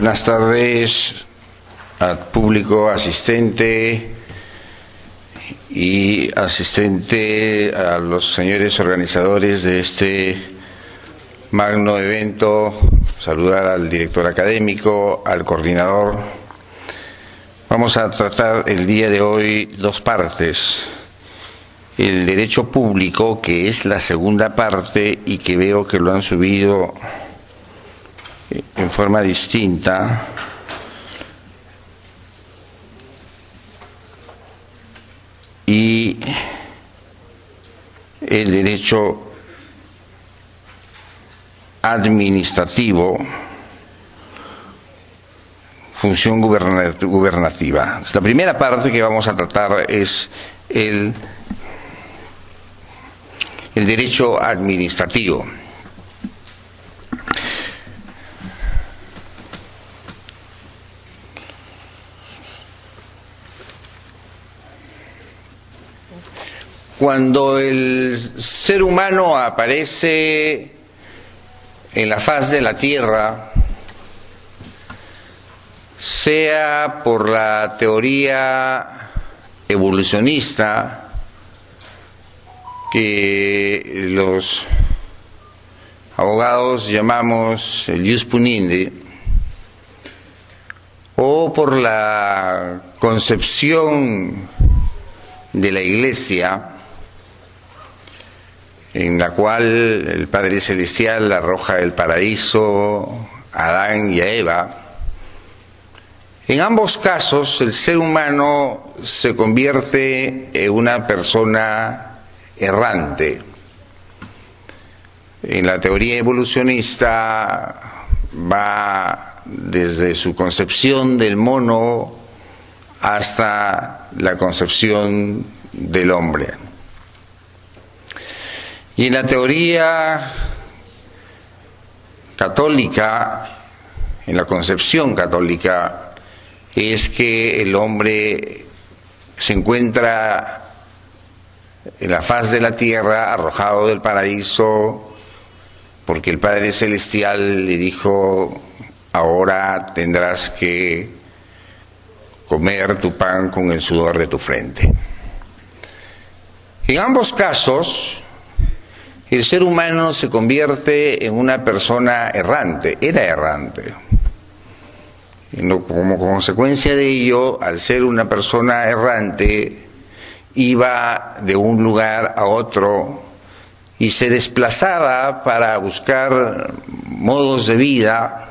Buenas tardes al público asistente y asistente, a los señores organizadores de este magno evento. Saludar al director académico, al coordinador. Vamos a tratar el día de hoy dos partes. El derecho público, que es la segunda parte y que veo que lo han subido en forma distinta. Y el derecho administrativo, función gubernativa. La primera parte que vamos a tratar es el derecho administrativo. Cuando el ser humano aparece en la faz de la Tierra, sea por la teoría evolucionista que los abogados llamamos el ius punindi, o por la concepción de la Iglesia, en la cual el Padre Celestial arroja del paraíso a Adán y a Eva. En ambos casos, el ser humano se convierte en una persona errante. En la teoría evolucionista va desde su concepción del mono hasta la concepción del hombre. Y en la teoría católica, en la concepción católica, es que el hombre se encuentra en la faz de la tierra, arrojado del paraíso, porque el Padre Celestial le dijo: ahora tendrás que comer tu pan con el sudor de tu frente. En ambos casos, el ser humano se convierte en una persona errante, era errante. Como consecuencia de ello, al ser una persona errante, iba de un lugar a otro y se desplazaba para buscar modos de vida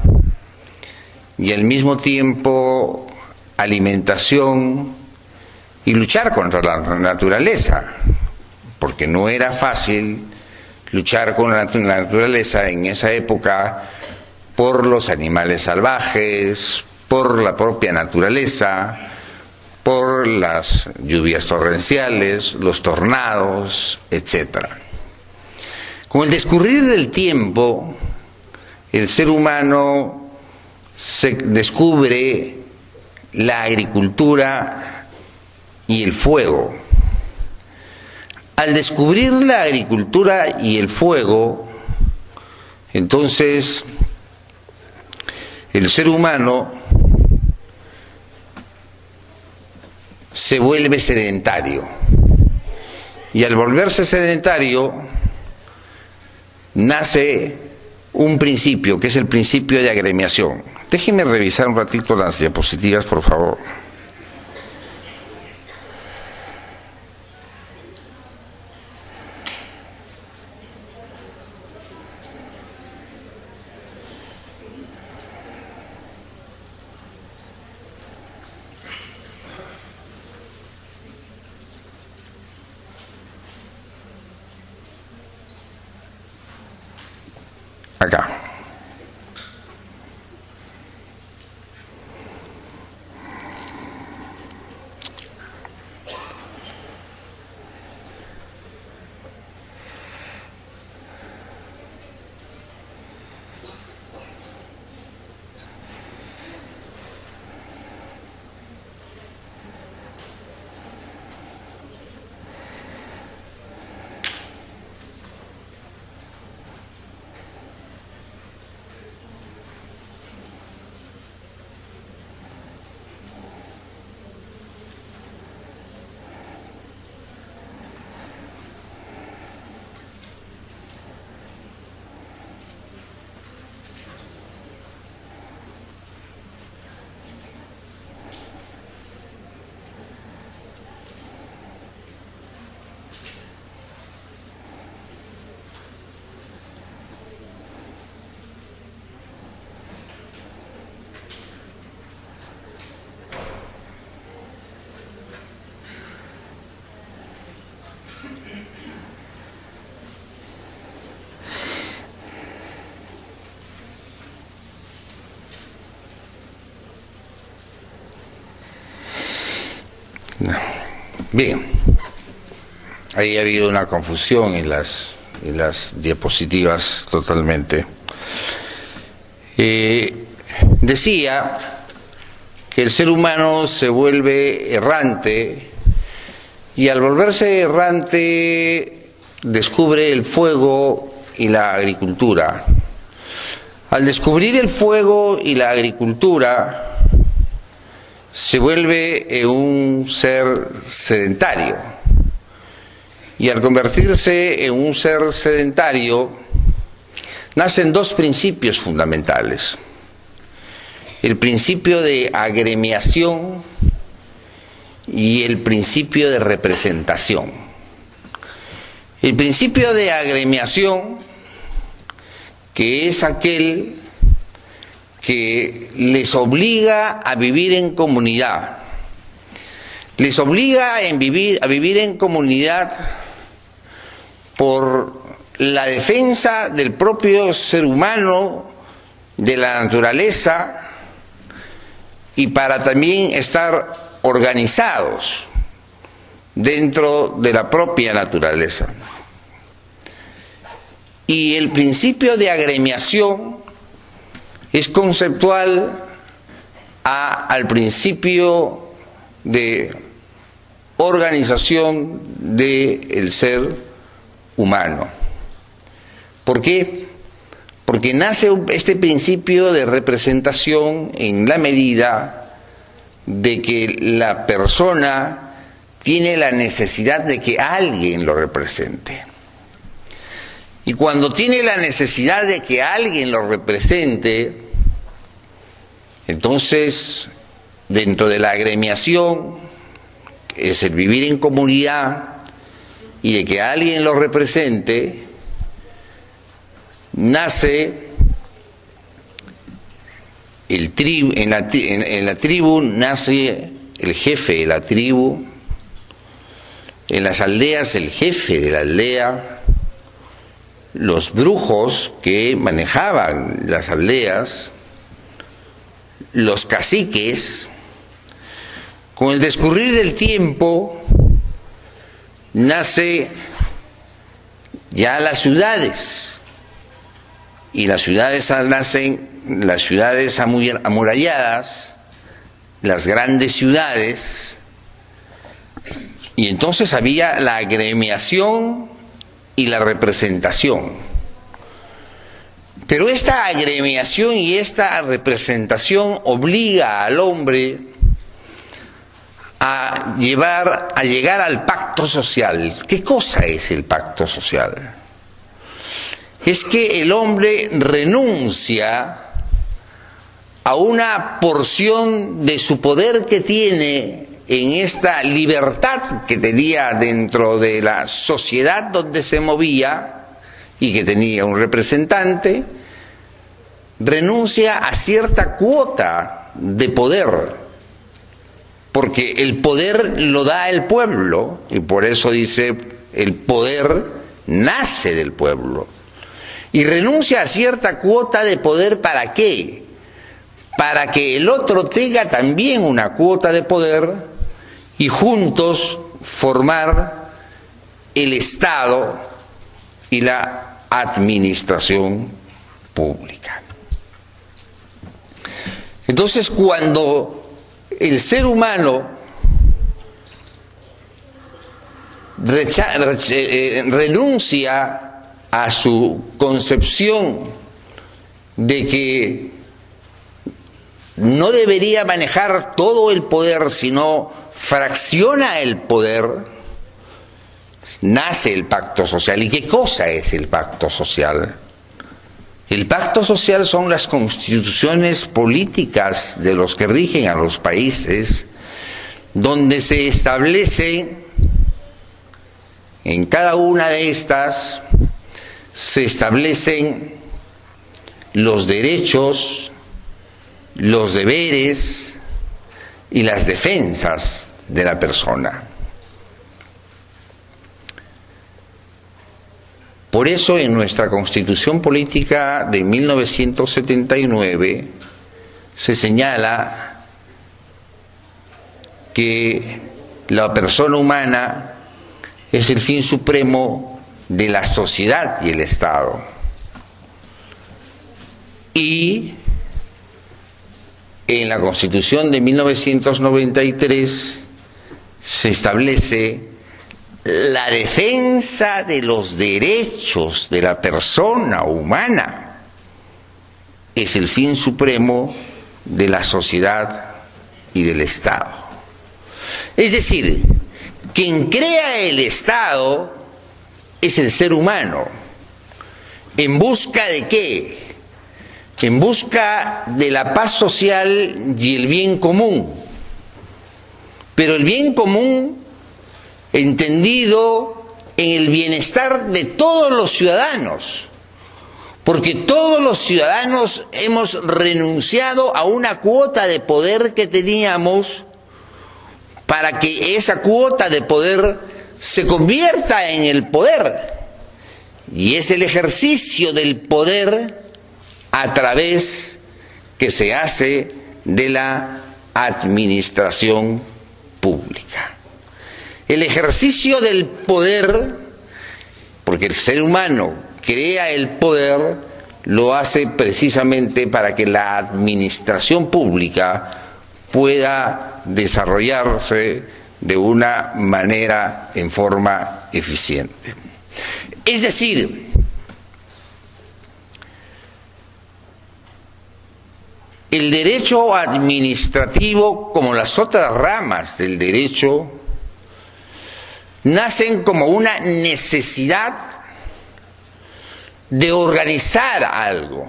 y al mismo tiempo alimentación y luchar contra la naturaleza, porque no era fácil luchar con la naturaleza en esa época por los animales salvajes, por la propia naturaleza, por las lluvias torrenciales, los tornados, etc. Con el discurrir del tiempo, el ser humano se descubre la agricultura y el fuego. Al descubrir la agricultura y el fuego, entonces el ser humano se vuelve sedentario. Y al volverse sedentario, nace un principio, que es el principio de agremiación. Déjenme revisar un ratito las diapositivas, por favor. Acá. Bien, ahí ha habido una confusión en las diapositivas totalmente. Decía que el ser humano se vuelve errante y al volverse errante descubre el fuego y la agricultura. Al descubrir el fuego y la agricultura se vuelve un ser sedentario y al convertirse en un ser sedentario nacen dos principios fundamentales: el principio de agremiación y el principio de representación. El principio de agremiación, que es aquel que les obliga a vivir en comunidad, les obliga a vivir en comunidad por la defensa del propio ser humano, de la naturaleza, y para también estar organizados dentro de la propia naturaleza. Y el principio de agremiación es conceptual al principio de organización del ser humano. ¿Por qué? Porque nace este principio de representación en la medida de que la persona tiene la necesidad de que alguien lo represente. Y cuando tiene la necesidad de que alguien lo represente, entonces, dentro de la agremiación, que es el vivir en comunidad y de que alguien lo represente, nace en la tribu nace el jefe de la tribu, en las aldeas el jefe de la aldea, los brujos que manejaban las aldeas, los caciques. Con el descurrir del tiempo nace ya las ciudades, y las ciudades nacen las ciudades amuralladas, las grandes ciudades, y entonces había la agremiación y la representación. Pero esta agremiación y esta representación obliga al hombre a llegar al pacto social. ¿Qué cosa es el pacto social? Es que el hombre renuncia a una porción de su poder que tiene en esta libertad que tenía dentro de la sociedad donde se movía y que tenía un representante, renuncia a cierta cuota de poder, porque el poder lo da el pueblo, y por eso dice, el poder nace del pueblo. Y renuncia a cierta cuota de poder, ¿para qué? Para que el otro tenga también una cuota de poder y juntos formar el Estado y la administración pública. Entonces, cuando el ser humano renuncia a su concepción de que no debería manejar todo el poder, sino fracciona el poder, nace el pacto social. ¿Y qué cosa es el pacto social? El pacto social son las constituciones políticas de los que rigen a los países, donde se establece, en cada una de estas, se establecen los derechos, los deberes y las defensas de la persona. Por eso en nuestra Constitución Política de 1979 se señala que la persona humana es el fin supremo de la sociedad y el Estado. Y en la Constitución de 1993 se establece la defensa de los derechos de la persona humana. Es el fin supremo de la sociedad y del Estado. Es decir, quien crea el Estado es el ser humano. ¿En busca de qué? En busca de la paz social y el bien común. Pero el bien común entendido en el bienestar de todos los ciudadanos. Porque todos los ciudadanos hemos renunciado a una cuota de poder que teníamos para que esa cuota de poder se convierta en el poder. Y es el ejercicio del poder a través que se hace de la administración pública. El ejercicio del poder, porque el ser humano crea el poder, lo hace precisamente para que la administración pública pueda desarrollarse de una manera en forma eficiente. Es decir, el derecho administrativo, como las otras ramas del derecho, nacen como una necesidad de organizar algo.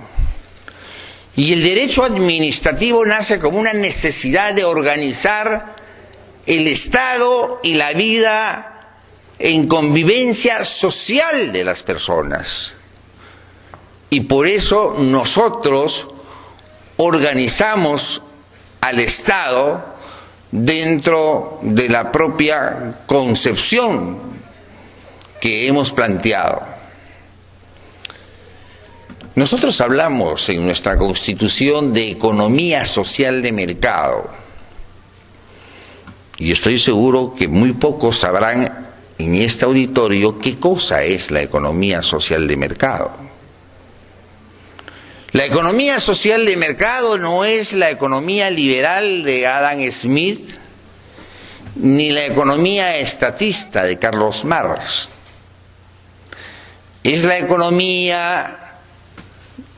Y el derecho administrativo nace como una necesidad de organizar el Estado y la vida en convivencia social de las personas. Y por eso nosotros organizamos al Estado dentro de la propia concepción que hemos planteado. Nosotros hablamos en nuestra Constitución de economía social de mercado, y estoy seguro que muy pocos sabrán en este auditorio qué cosa es la economía social de mercado. La economía social de mercado no es la economía liberal de Adam Smith, ni la economía estatista de Carlos Marx. Es la economía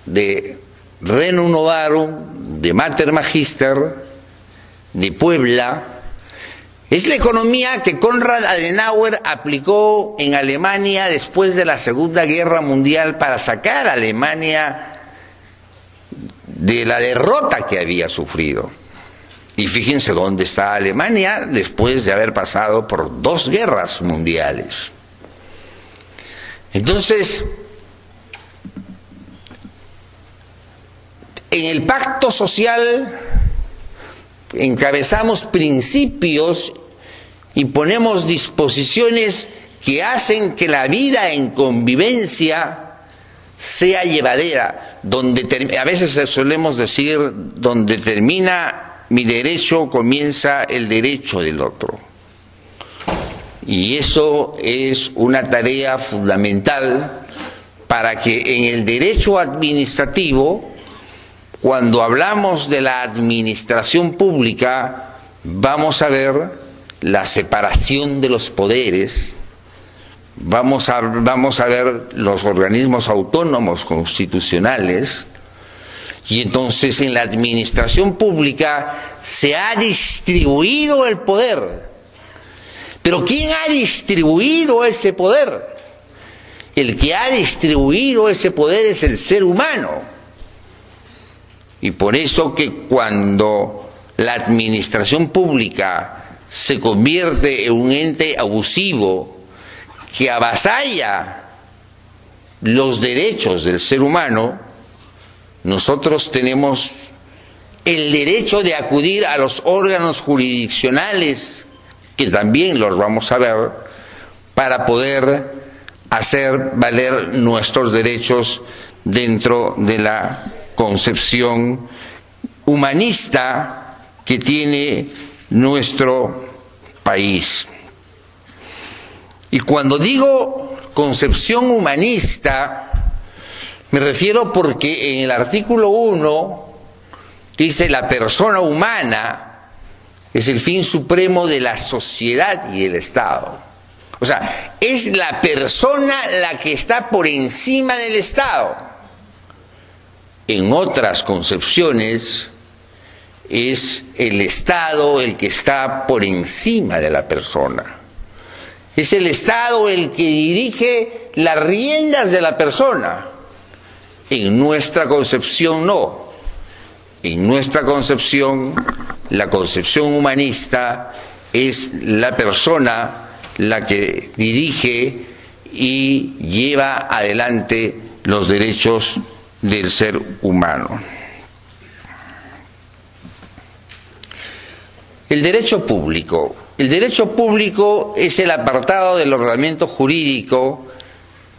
de Renum Novarum, de Mater Magister, de Puebla. Es la economía que Konrad Adenauer aplicó en Alemania después de la Segunda Guerra Mundial para sacar a Alemania de la derrota que había sufrido. Y fíjense dónde está Alemania después de haber pasado por 2 guerras mundiales. Entonces, en el pacto social encabezamos principios y ponemos disposiciones que hacen que la vida en convivencia sea llevadera, donde a veces solemos decir, donde termina mi derecho, comienza el derecho del otro. Y eso es una tarea fundamental para que en el derecho administrativo, cuando hablamos de la administración pública, vamos a ver la separación de los poderes. Vamos a ver los organismos autónomos constitucionales, y entonces en la administración pública se ha distribuido el poder. Pero ¿quién ha distribuido ese poder? El que ha distribuido ese poder es el ser humano. Y por eso que cuando la administración pública se convierte en un ente abusivo, que avasalla los derechos del ser humano, nosotros tenemos el derecho de acudir a los órganos jurisdiccionales, que también los vamos a ver, para poder hacer valer nuestros derechos dentro de la concepción humanista que tiene nuestro país. Y cuando digo concepción humanista, me refiero porque en el artículo 1 dice la persona humana es el fin supremo de la sociedad y el Estado. O sea, es la persona la que está por encima del Estado. En otras concepciones es el Estado el que está por encima de la persona. Es el Estado el que dirige las riendas de la persona. En nuestra concepción no. En nuestra concepción, la concepción humanista es la persona la que dirige y lleva adelante los derechos del ser humano. El derecho público. El derecho público es el apartado del ordenamiento jurídico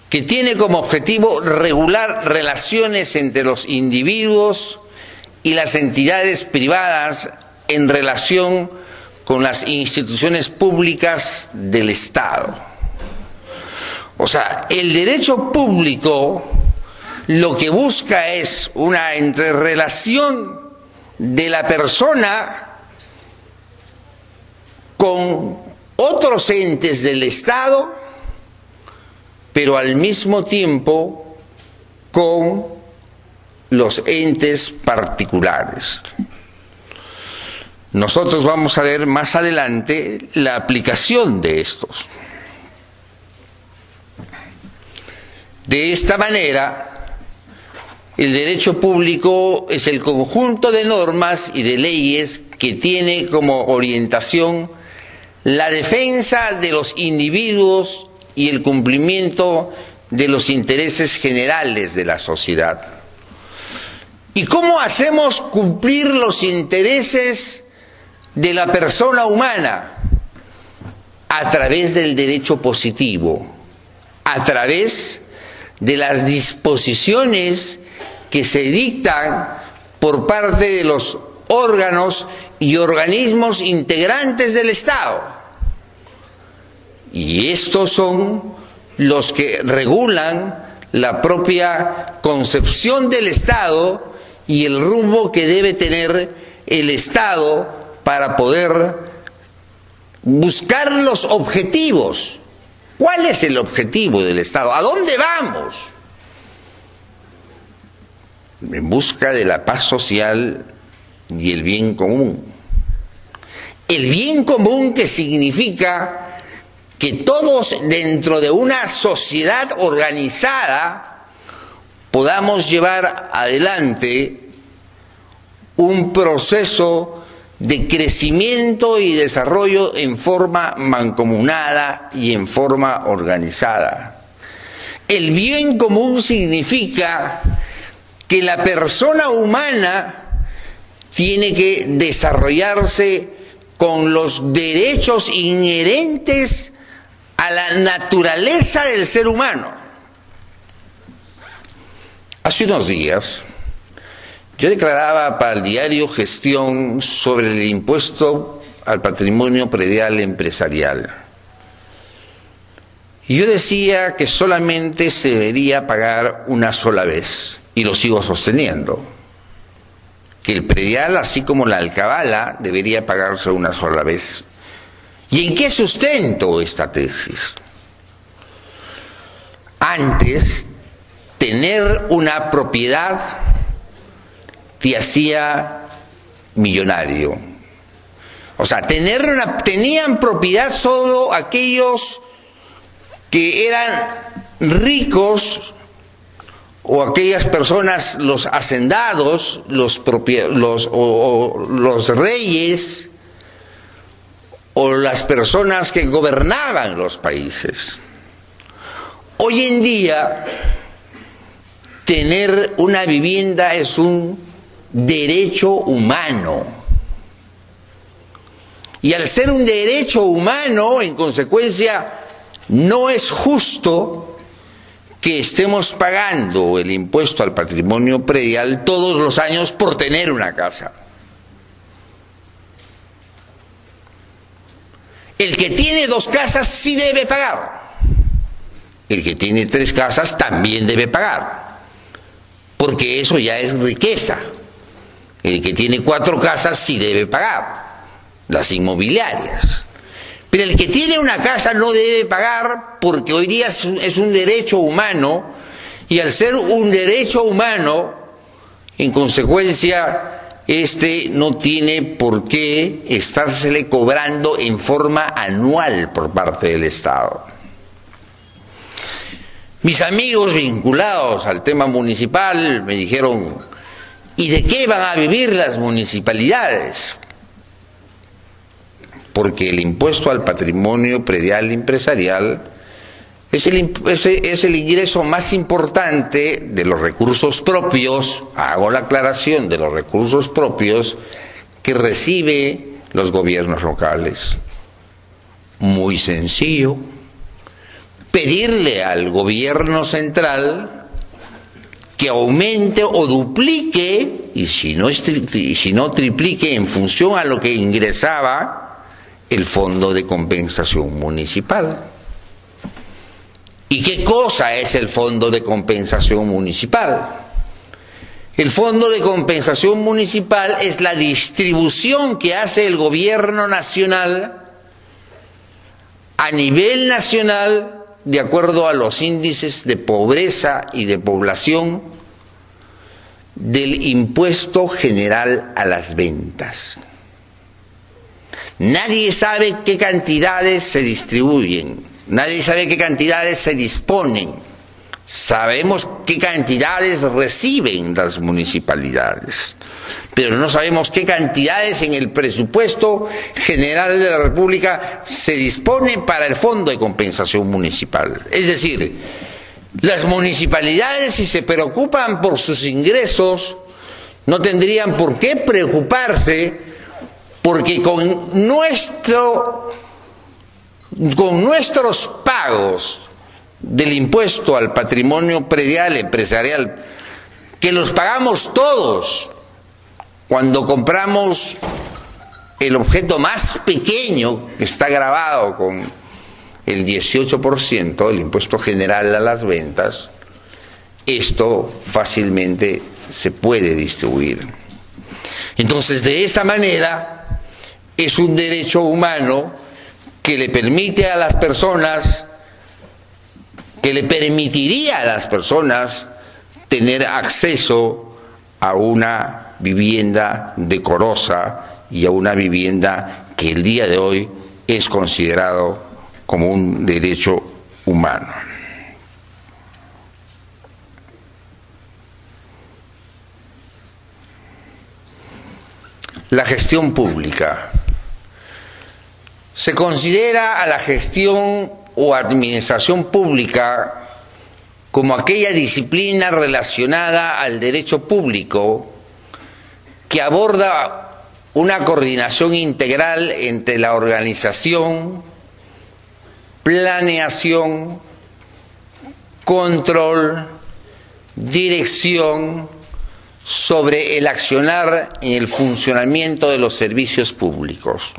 que tiene como objetivo regular relaciones entre los individuos y las entidades privadas en relación con las instituciones públicas del Estado. O sea, el derecho público lo que busca es una entrerelación de la persona con otros entes del Estado, pero al mismo tiempo con los entes particulares. Nosotros vamos a ver más adelante la aplicación de estos. De esta manera, el derecho público es el conjunto de normas y de leyes que tiene como orientación la defensa de los individuos y el cumplimiento de los intereses generales de la sociedad. ¿Y cómo hacemos cumplir los intereses de la persona humana? A través del derecho positivo, a través de las disposiciones que se dictan por parte de los órganos y organismos integrantes del Estado. Y estos son los que regulan la propia concepción del Estado y el rumbo que debe tener el Estado para poder buscar los objetivos. ¿Cuál es el objetivo del Estado? ¿A dónde vamos? En busca de la paz social y el bien común. El bien común que significa que todos dentro de una sociedad organizada podamos llevar adelante un proceso de crecimiento y desarrollo en forma mancomunada y en forma organizada. El bien común significa que la persona humana tiene que desarrollarse con los derechos inherentes a la naturaleza del ser humano. Hace unos días yo declaraba para el diario Gestión sobre el impuesto al patrimonio predial empresarial. Y yo decía que solamente se debería pagar una sola vez, y lo sigo sosteniendo, que el predial, así como la alcabala, debería pagarse una sola vez. ¿Y en qué sustento esta tesis? Antes, tener una propiedad te hacía millonario. O sea, tenían propiedad solo aquellos que eran ricos, o aquellas personas, los hacendados, los reyes, o las personas que gobernaban los países. Hoy en día, tener una vivienda es un derecho humano. Y al ser un derecho humano, en consecuencia, no es justo que estemos pagando el impuesto al patrimonio predial todos los años por tener una casa. El que tiene 2 casas sí debe pagar. El que tiene 3 casas también debe pagar, porque eso ya es riqueza. El que tiene 4 casas sí debe pagar, las inmobiliarias. Pero el que tiene una casa no debe pagar, porque hoy día es un derecho humano, y al ser un derecho humano, en consecuencia, no tiene por qué estársele cobrando en forma anual por parte del Estado. Mis amigos vinculados al tema municipal me dijeron: ¿y de qué van a vivir las municipalidades? Porque el impuesto al patrimonio predial empresarial es el ingreso más importante de los recursos propios, hago la aclaración, de los recursos propios que recibe los gobiernos locales. Muy sencillo. Pedirle al gobierno central que aumente o duplique, y si no triplique en función a lo que ingresaba, el fondo de compensación municipal. ¿Y qué cosa es el fondo de compensación municipal? El fondo de compensación municipal es la distribución que hace el gobierno nacional a nivel nacional, de acuerdo a los índices de pobreza y de población, del impuesto general a las ventas. Nadie sabe qué cantidades se distribuyen, nadie sabe qué cantidades se disponen. Sabemos qué cantidades reciben las municipalidades, pero no sabemos qué cantidades en el presupuesto general de la República se dispone para el Fondo de Compensación Municipal. Es decir, las municipalidades, si se preocupan por sus ingresos, no tendrían por qué preocuparse, porque con nuestros pagos del impuesto al patrimonio predial empresarial, que los pagamos todos cuando compramos el objeto más pequeño, que está grabado con el 18% del impuesto general a las ventas, esto fácilmente se puede distribuir. Entonces, de esa manera, es un derecho humano que le permite a las personas, que le permitiría a las personas tener acceso a una vivienda decorosa y a una vivienda que el día de hoy es considerado como un derecho humano. La gestión pública. Se considera a la gestión o administración pública como aquella disciplina relacionada al derecho público que aborda una coordinación integral entre la organización, planeación, control, dirección sobre el accionar en el funcionamiento de los servicios públicos.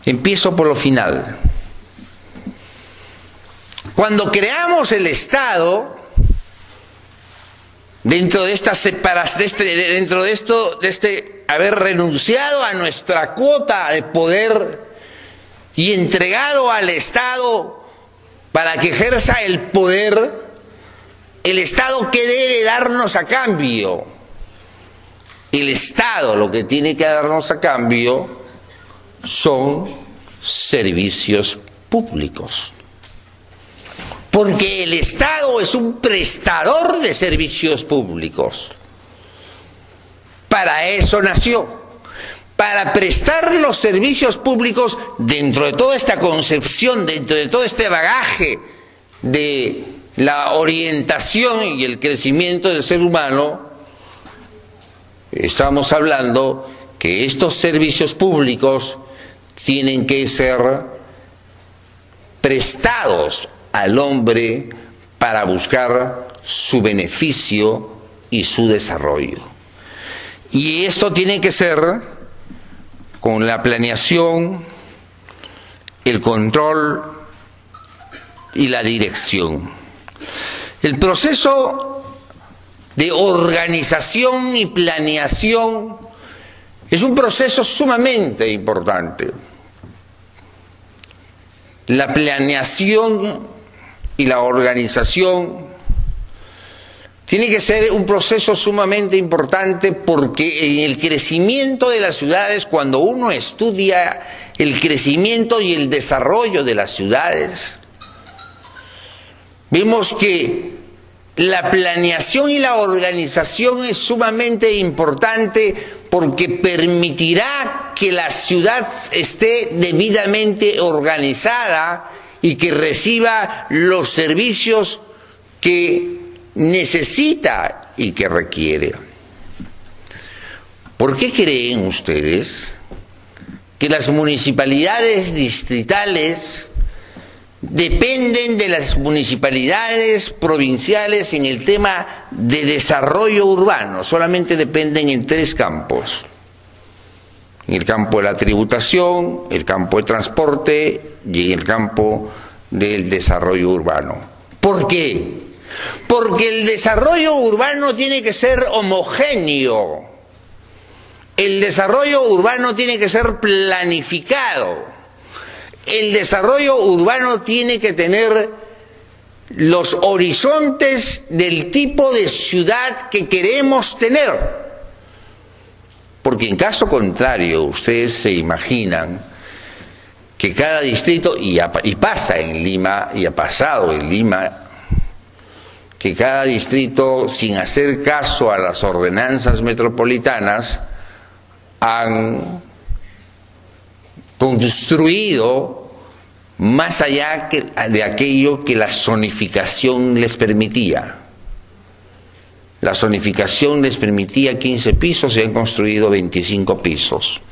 Empiezo por lo final. Cuando creamos el Estado, dentro de esta separación, haber renunciado a nuestra cuota de poder y entregado al Estado para que ejerza el poder, el Estado, ¿qué debe darnos a cambio? El Estado lo que tiene que darnos a cambio son servicios públicos. Porque el Estado es un prestador de servicios públicos. Para eso nació, para prestar los servicios públicos dentro de toda esta concepción, dentro de todo este bagaje de la orientación y el crecimiento del ser humano. Estamos hablando que estos servicios públicos tienen que ser prestados al hombre para buscar su beneficio y su desarrollo. Y esto tiene que ser con la planeación, el control y la dirección. El proceso de organización y planeación es un proceso sumamente importante. La planeación y la organización tiene que ser un proceso sumamente importante, porque en el crecimiento de las ciudades, cuando uno estudia el crecimiento y el desarrollo de las ciudades, vemos que la planeación y la organización es sumamente importante, porque permitirá que la ciudad esté debidamente organizada y que reciba los servicios que necesita y que requiere. ¿Por qué creen ustedes que las municipalidades distritales dependen de las municipalidades provinciales en el tema de desarrollo urbano? Solamente dependen en 3 campos: en el campo de la tributación, el campo de transporte y en el campo del desarrollo urbano. ¿Por qué? Porque el desarrollo urbano tiene que ser homogéneo, el desarrollo urbano tiene que ser planificado, el desarrollo urbano tiene que tener los horizontes del tipo de ciudad que queremos tener. Porque en caso contrario, ustedes se imaginan que cada distrito, y pasa en Lima, y ha pasado en Lima, que cada distrito, sin hacer caso a las ordenanzas metropolitanas, han construido más allá de aquello que la zonificación les permitía. La zonificación les permitía 15 pisos y han construido 25 pisos.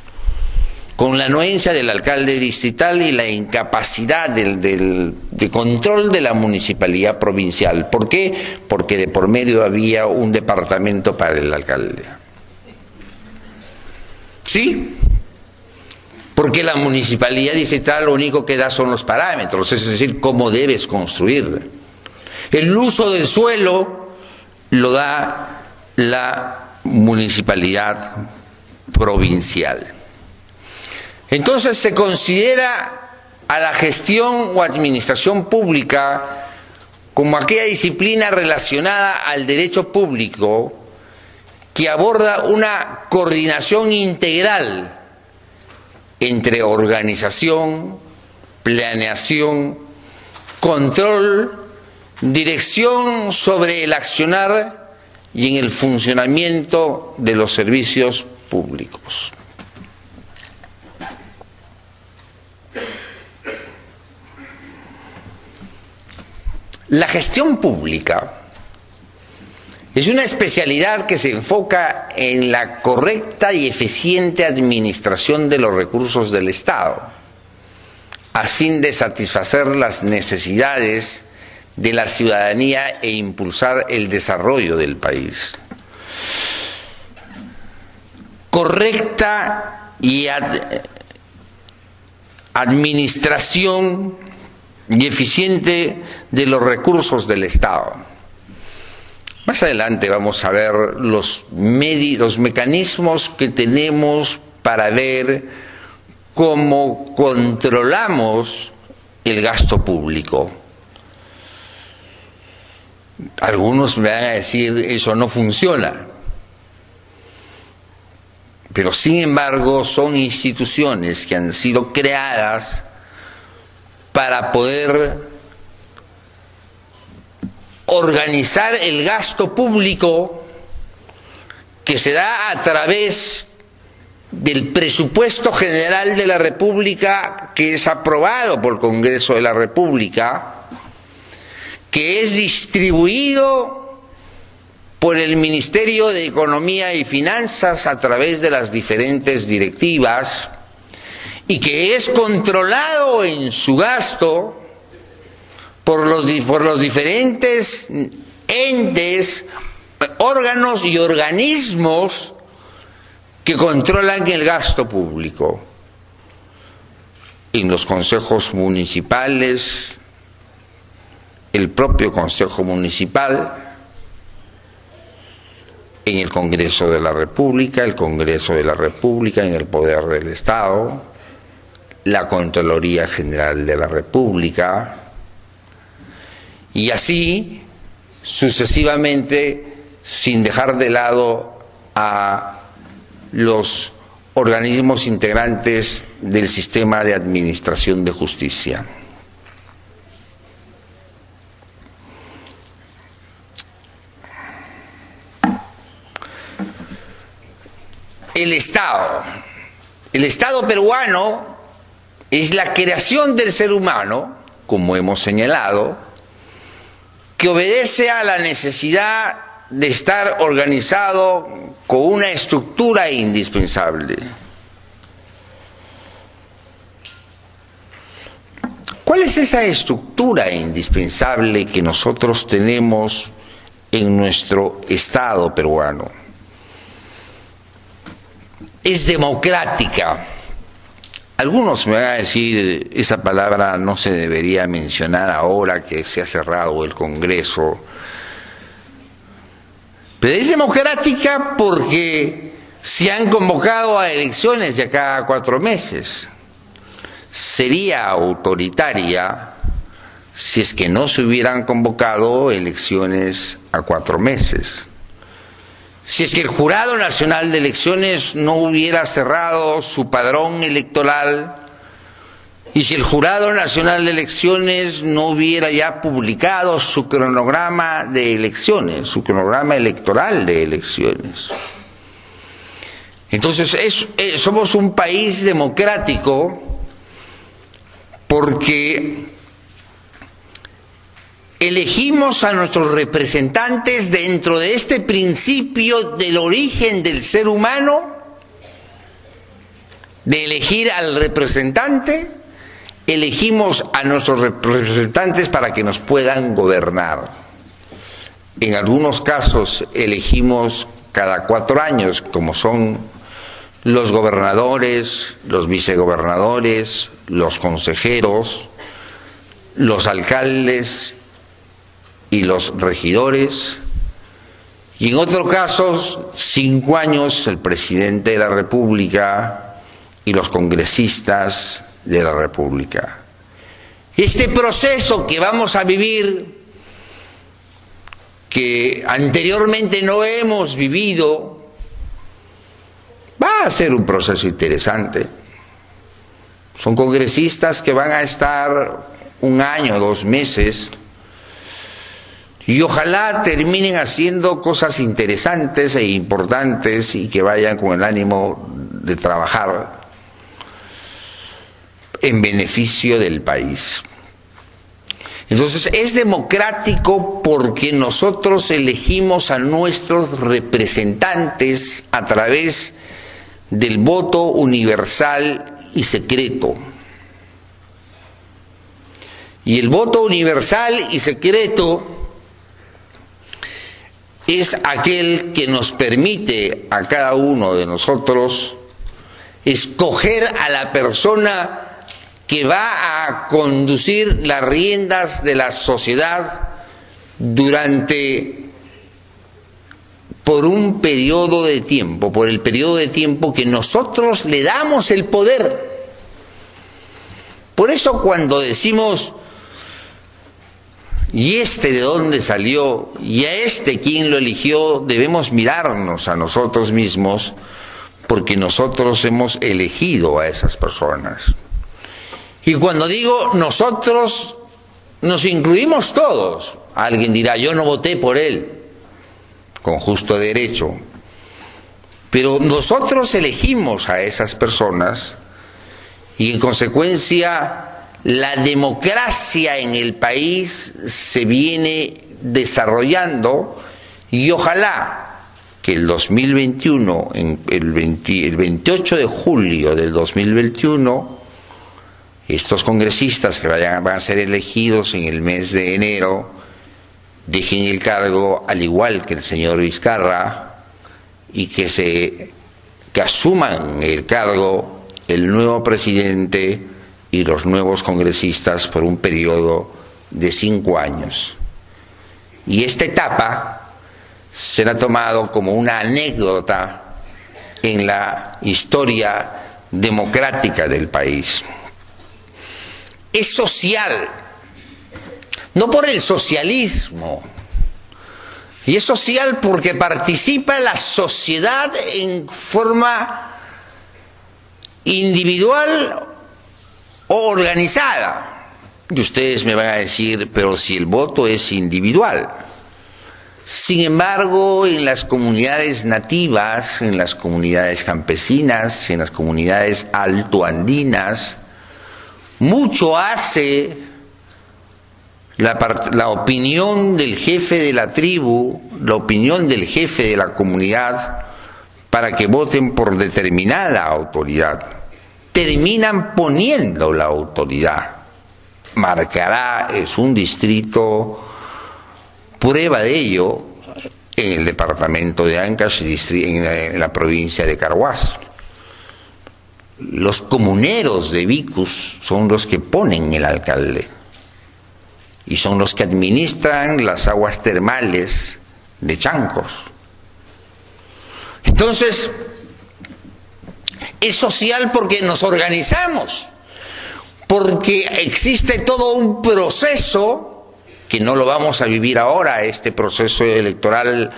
Con la anuencia del alcalde distrital y la incapacidad de control de la municipalidad provincial. ¿Por qué? Porque de por medio había un departamento para el alcalde. ¿Sí? Porque la municipalidad distrital lo único que da son los parámetros, es decir, cómo debes construir. El uso del suelo lo da la municipalidad provincial. Entonces se considera a la gestión o administración pública como aquella disciplina relacionada al derecho público que aborda una coordinación integral entre organización, planeación, control, dirección sobre el accionar y en el funcionamiento de los servicios públicos. La gestión pública es una especialidad que se enfoca en la correcta y eficiente administración de los recursos del Estado, a fin de satisfacer las necesidades de la ciudadanía e impulsar el desarrollo del país. Correcta y administración y eficiente de los recursos del Estado. Más adelante vamos a ver los mecanismos que tenemos para ver cómo controlamos el gasto público. Algunos me van a decir, eso no funciona. Pero sin embargo son instituciones que han sido creadas para poder organizar el gasto público que se da a través del presupuesto general de la República, que es aprobado por el Congreso de la República, que es distribuido por el Ministerio de Economía y Finanzas a través de las diferentes directivas, y que es controlado en su gasto por los diferentes entes, órganos y organismos que controlan el gasto público. en los consejos municipales, el propio Consejo Municipal, en el Congreso de la República, el Congreso de la República, en el Poder del Estado, la Contraloría General de la República, y así sucesivamente, sin dejar de lado a los organismos integrantes del sistema de administración de justicia. El Estado peruano es la creación del ser humano, como hemos señalado, que obedece a la necesidad de estar organizado con una estructura indispensable. ¿Cuál es esa estructura indispensable que nosotros tenemos en nuestro Estado peruano? Es democrática. Algunos me van a decir, esa palabra no se debería mencionar ahora que se ha cerrado el Congreso. Pero es democrática porque se han convocado a elecciones de cada 4 meses. Sería autoritaria si es que no se hubieran convocado elecciones a 4 meses. Si es que el Jurado Nacional de Elecciones no hubiera cerrado su padrón electoral y si el Jurado Nacional de Elecciones no hubiera ya publicado su cronograma de elecciones, su cronograma electoral de elecciones. Entonces, somos un país democrático porque elegimos a nuestros representantes dentro de este principio del origen del ser humano, de elegir al representante, elegimos a nuestros representantes para que nos puedan gobernar. En algunos casos elegimos cada 4 años, como son los gobernadores, los vicegobernadores, los consejeros, los alcaldes y los regidores, y en otros casos 5 años el presidente de la República y los congresistas de la República. Este proceso que vamos a vivir, que anteriormente no hemos vivido, va a ser un proceso interesante. Son congresistas que van a estar 1 año, 2 meses, y ojalá terminen haciendo cosas interesantes e importantes y que vayan con el ánimo de trabajar en beneficio del país. Entonces, es democrático porque nosotros elegimos a nuestros representantes a través del voto universal y secreto. Y el voto universal y secreto es aquel que nos permite a cada uno de nosotros escoger a la persona que va a conducir las riendas de la sociedad por un periodo de tiempo, por el periodo de tiempo que nosotros le damos el poder. Por eso cuando decimos, ¿y este de dónde salió? ¿Y a este quién lo eligió? Debemos mirarnos a nosotros mismos porque nosotros hemos elegido a esas personas. Y cuando digo nosotros, nos incluimos todos. Alguien dirá, yo no voté por él, con justo derecho. Pero nosotros elegimos a esas personas y en consecuencia la democracia en el país se viene desarrollando y ojalá que el 2021, el 28 de julio del 2021, estos congresistas que van a ser elegidos en el mes de enero dejen el cargo al igual que el señor Vizcarra y que asuman el cargo el nuevo presidente y los nuevos congresistas por un periodo de 5 años. Y esta etapa será tomado como una anécdota en la historia democrática del país. Es social, no por el socialismo, y es social porque participa la sociedad en forma individual o organizada. Y ustedes me van a decir, pero si el voto es individual. Sin embargo, en las comunidades nativas, en las comunidades campesinas, en las comunidades altoandinas, mucho hace la opinión del jefe de la tribu, la opinión del jefe de la comunidad, para que voten por determinada autoridad. Terminan poniendo la autoridad. Marcará es un distrito, prueba de ello en el departamento de Ancash, en la provincia de Carhuaz. Los comuneros de Vicus son los que ponen el alcalde y son los que administran las aguas termales de Chancos. Entonces, es social porque nos organizamos, porque existe todo un proceso que no lo vamos a vivir ahora. Este proceso electoral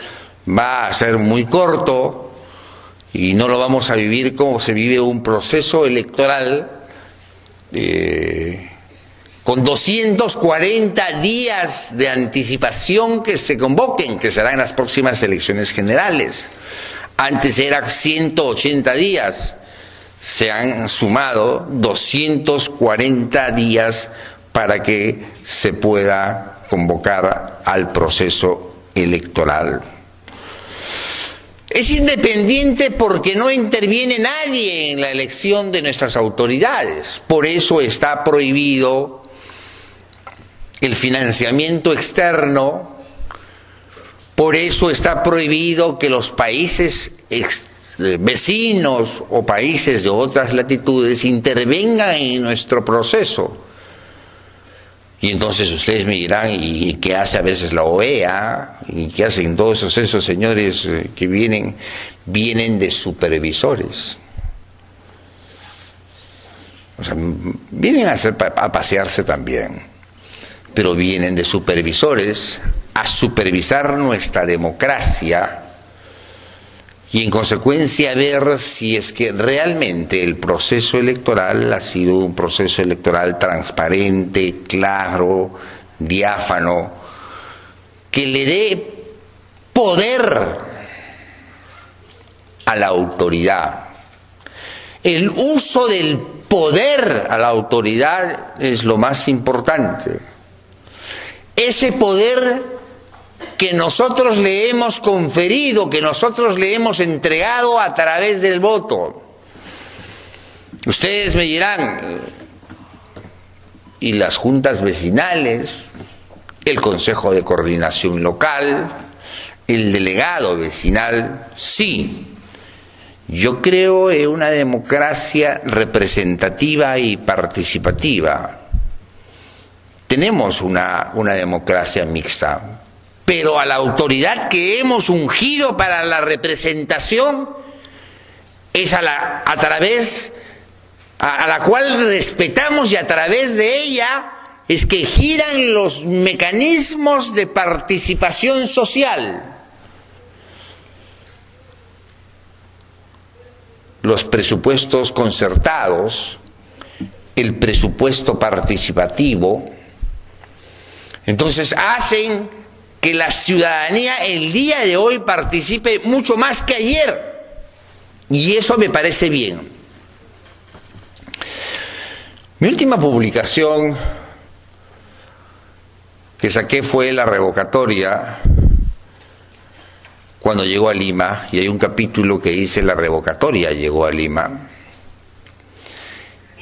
va a ser muy corto y no lo vamos a vivir como se vive un proceso electoral con 240 días de anticipación que se convoquen, que serán las próximas elecciones generales. Antes era 180 días, se han sumado 240 días para que se pueda convocar al proceso electoral. Es independiente porque no interviene nadie en la elección de nuestras autoridades. Por eso está prohibido el financiamiento externo, por eso está prohibido que los países vecinos o países de otras latitudes intervengan en nuestro proceso. Y entonces ustedes me dirán, ¿y qué hace a veces la OEA? ¿Y qué hacen todos esos señores que vienen de supervisores? O sea, vienen a pasearse también, pero vienen de supervisores a supervisar nuestra democracia y en consecuencia ver si es que realmente el proceso electoral ha sido un proceso electoral transparente, claro, diáfano, que le dé poder a la autoridad. El uso del poder a la autoridad es lo más importante. Ese poder que nosotros le hemos conferido, que nosotros le hemos entregado a través del voto. Ustedes me dirán, ¿y las juntas vecinales, el Consejo de Coordinación Local, el delegado vecinal? Sí, yo creo en una democracia representativa y participativa. Tenemos una democracia mixta. Pero a la autoridad que hemos ungido para la representación es a la cual respetamos, y a través de ella es que giran los mecanismos de participación social. Los presupuestos concertados, el presupuesto participativo, entonces hacen que la ciudadanía el día de hoy participe mucho más que ayer, y eso me parece bien. Mi última publicación que saqué fue la revocatoria cuando llegó a Lima, y hay un capítulo que dice la revocatoria llegó a Lima.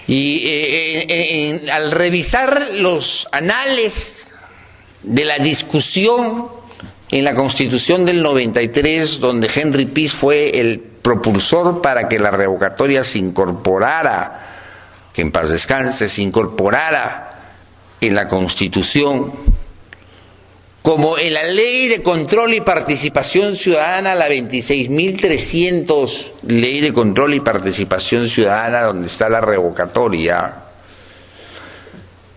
Y al revisar los anales de la discusión en la Constitución del 93, donde Henry Pease fue el propulsor para que la revocatoria se incorporara, que en paz descanse, se incorporara en la Constitución, como en la Ley de Control y Participación Ciudadana, la 26.300, Ley de Control y Participación Ciudadana, donde está la revocatoria.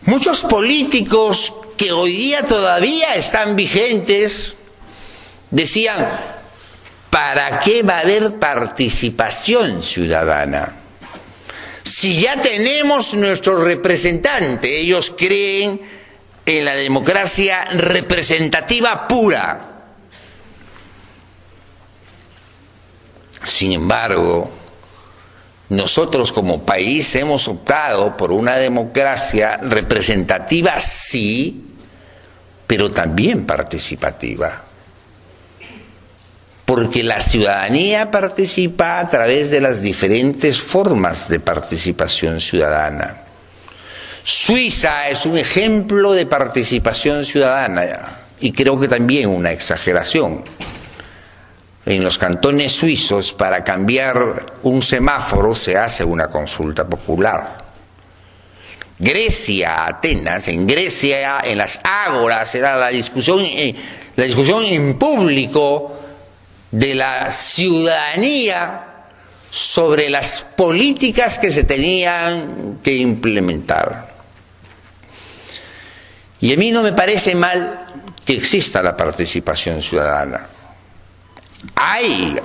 Muchos políticos que hoy día todavía están vigentes decían: ¿para qué va a haber participación ciudadana? Si ya tenemos nuestro representante. Ellos creen en la democracia representativa pura. Sin embargo, nosotros como país hemos optado por una democracia representativa, sí, pero también participativa. Porque la ciudadanía participa a través de las diferentes formas de participación ciudadana. Suiza es un ejemplo de participación ciudadana y creo que también una exageración. En los cantones suizos, para cambiar un semáforo se hace una consulta popular. Grecia, Atenas, en Grecia, en las ágoras, era la discusión en público de la ciudadanía sobre las políticas que se tenían que implementar. Y a mí no me parece mal que exista la participación ciudadana. Hay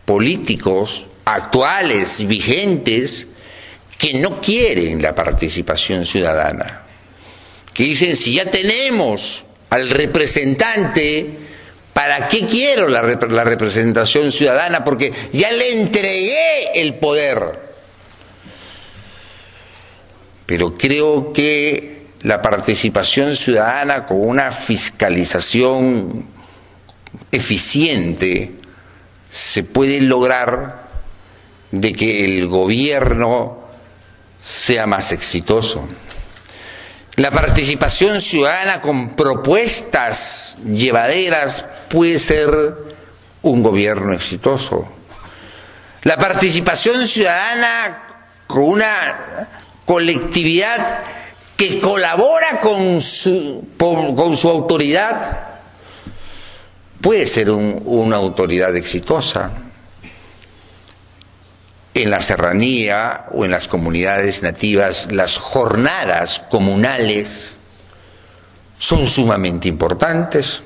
políticos actuales, vigentes, que no quieren la participación ciudadana, que dicen: si ya tenemos al representante, ¿para qué quiero la representación ciudadana? Porque ya le entregué el poder. Pero creo que la participación ciudadana, con una fiscalización eficiente, se puede lograr de que el gobierno sea más exitoso. La participación ciudadana con propuestas llevaderas puede ser un gobierno exitoso. La participación ciudadana con una colectividad que colabora con su autoridad puede ser una autoridad exitosa. En la serranía o en las comunidades nativas, las jornadas comunales son sumamente importantes.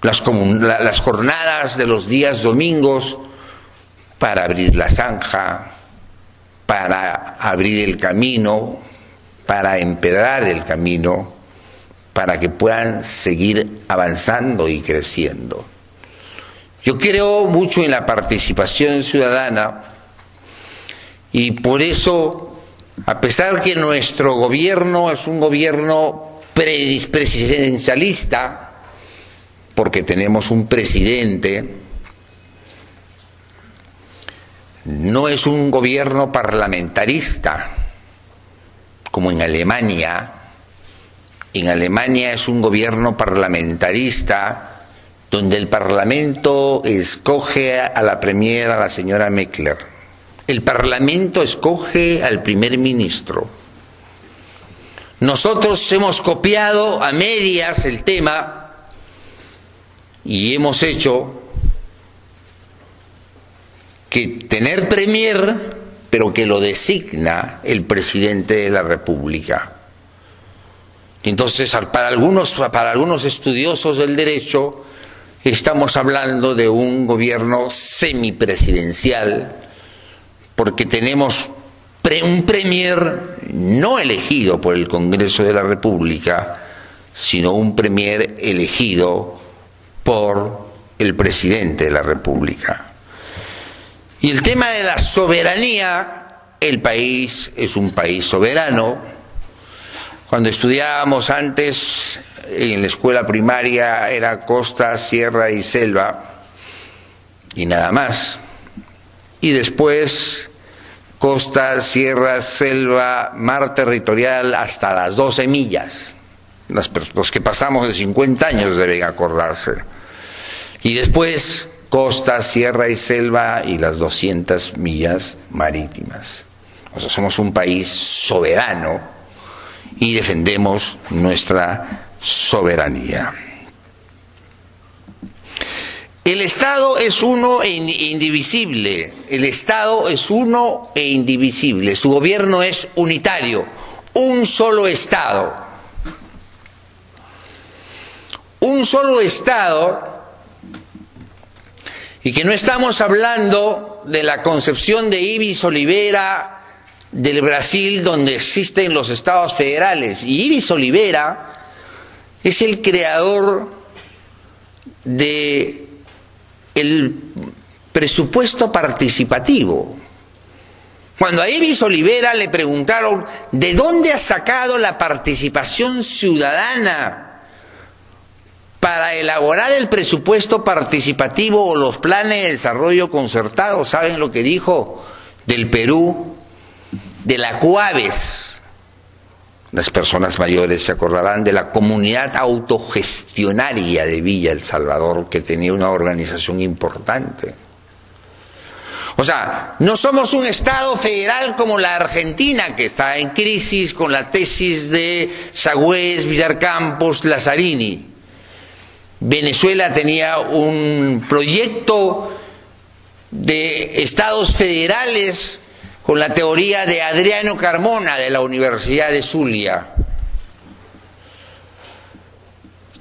Las jornadas de los días domingos para abrir la zanja, para abrir el camino, para empedrar el camino, para que puedan seguir avanzando y creciendo. Yo creo mucho en la participación ciudadana y por eso, a pesar que nuestro gobierno es un gobierno presidencialista, porque tenemos un presidente, no es un gobierno parlamentarista como en Alemania. En Alemania es un gobierno parlamentarista donde el Parlamento escoge a la Premier, a la señora Meckler. El Parlamento escoge al primer ministro. Nosotros hemos copiado a medias el tema y hemos hecho que tener Premier, pero que lo designa el presidente de la República. Entonces, para algunos estudiosos del derecho, estamos hablando de un gobierno semipresidencial, porque tenemos un premier no elegido por el Congreso de la República, sino un premier elegido por el presidente de la República. Y el tema de la soberanía, el país es un país soberano. Cuando estudiábamos antes en la escuela primaria era costa, sierra y selva y nada más. Y después costa, sierra, selva, mar territorial hasta las 12 millas. Los que pasamos de 50 años deben acordarse. Y después costa, sierra y selva y las 200 millas marítimas. O sea, somos un país soberano y defendemos nuestra soberanía. El Estado es uno e indivisible. El Estado es uno e indivisible. Su gobierno es unitario. Un solo Estado. Un solo Estado, y que no estamos hablando de la concepción de Ibis Oliveira del Brasil, donde existen los estados federales. Y Ibis Oliveira es el creador de el presupuesto participativo. Cuando a Ibis Oliveira le preguntaron ¿de dónde ha sacado la participación ciudadana para elaborar el presupuesto participativo o los planes de desarrollo concertado? ¿Saben lo que dijo? Del Perú, de la COAVES. Las personas mayores se acordarán de la comunidad autogestionaria de Villa El Salvador, que tenía una organización importante. O sea, no somos un Estado federal como la Argentina, que está en crisis con la tesis de Sagüez, Villar Campos, Lazzarini. Venezuela tenía un proyecto de estados federales con la teoría de Adriano Carmona de la Universidad de Zulia.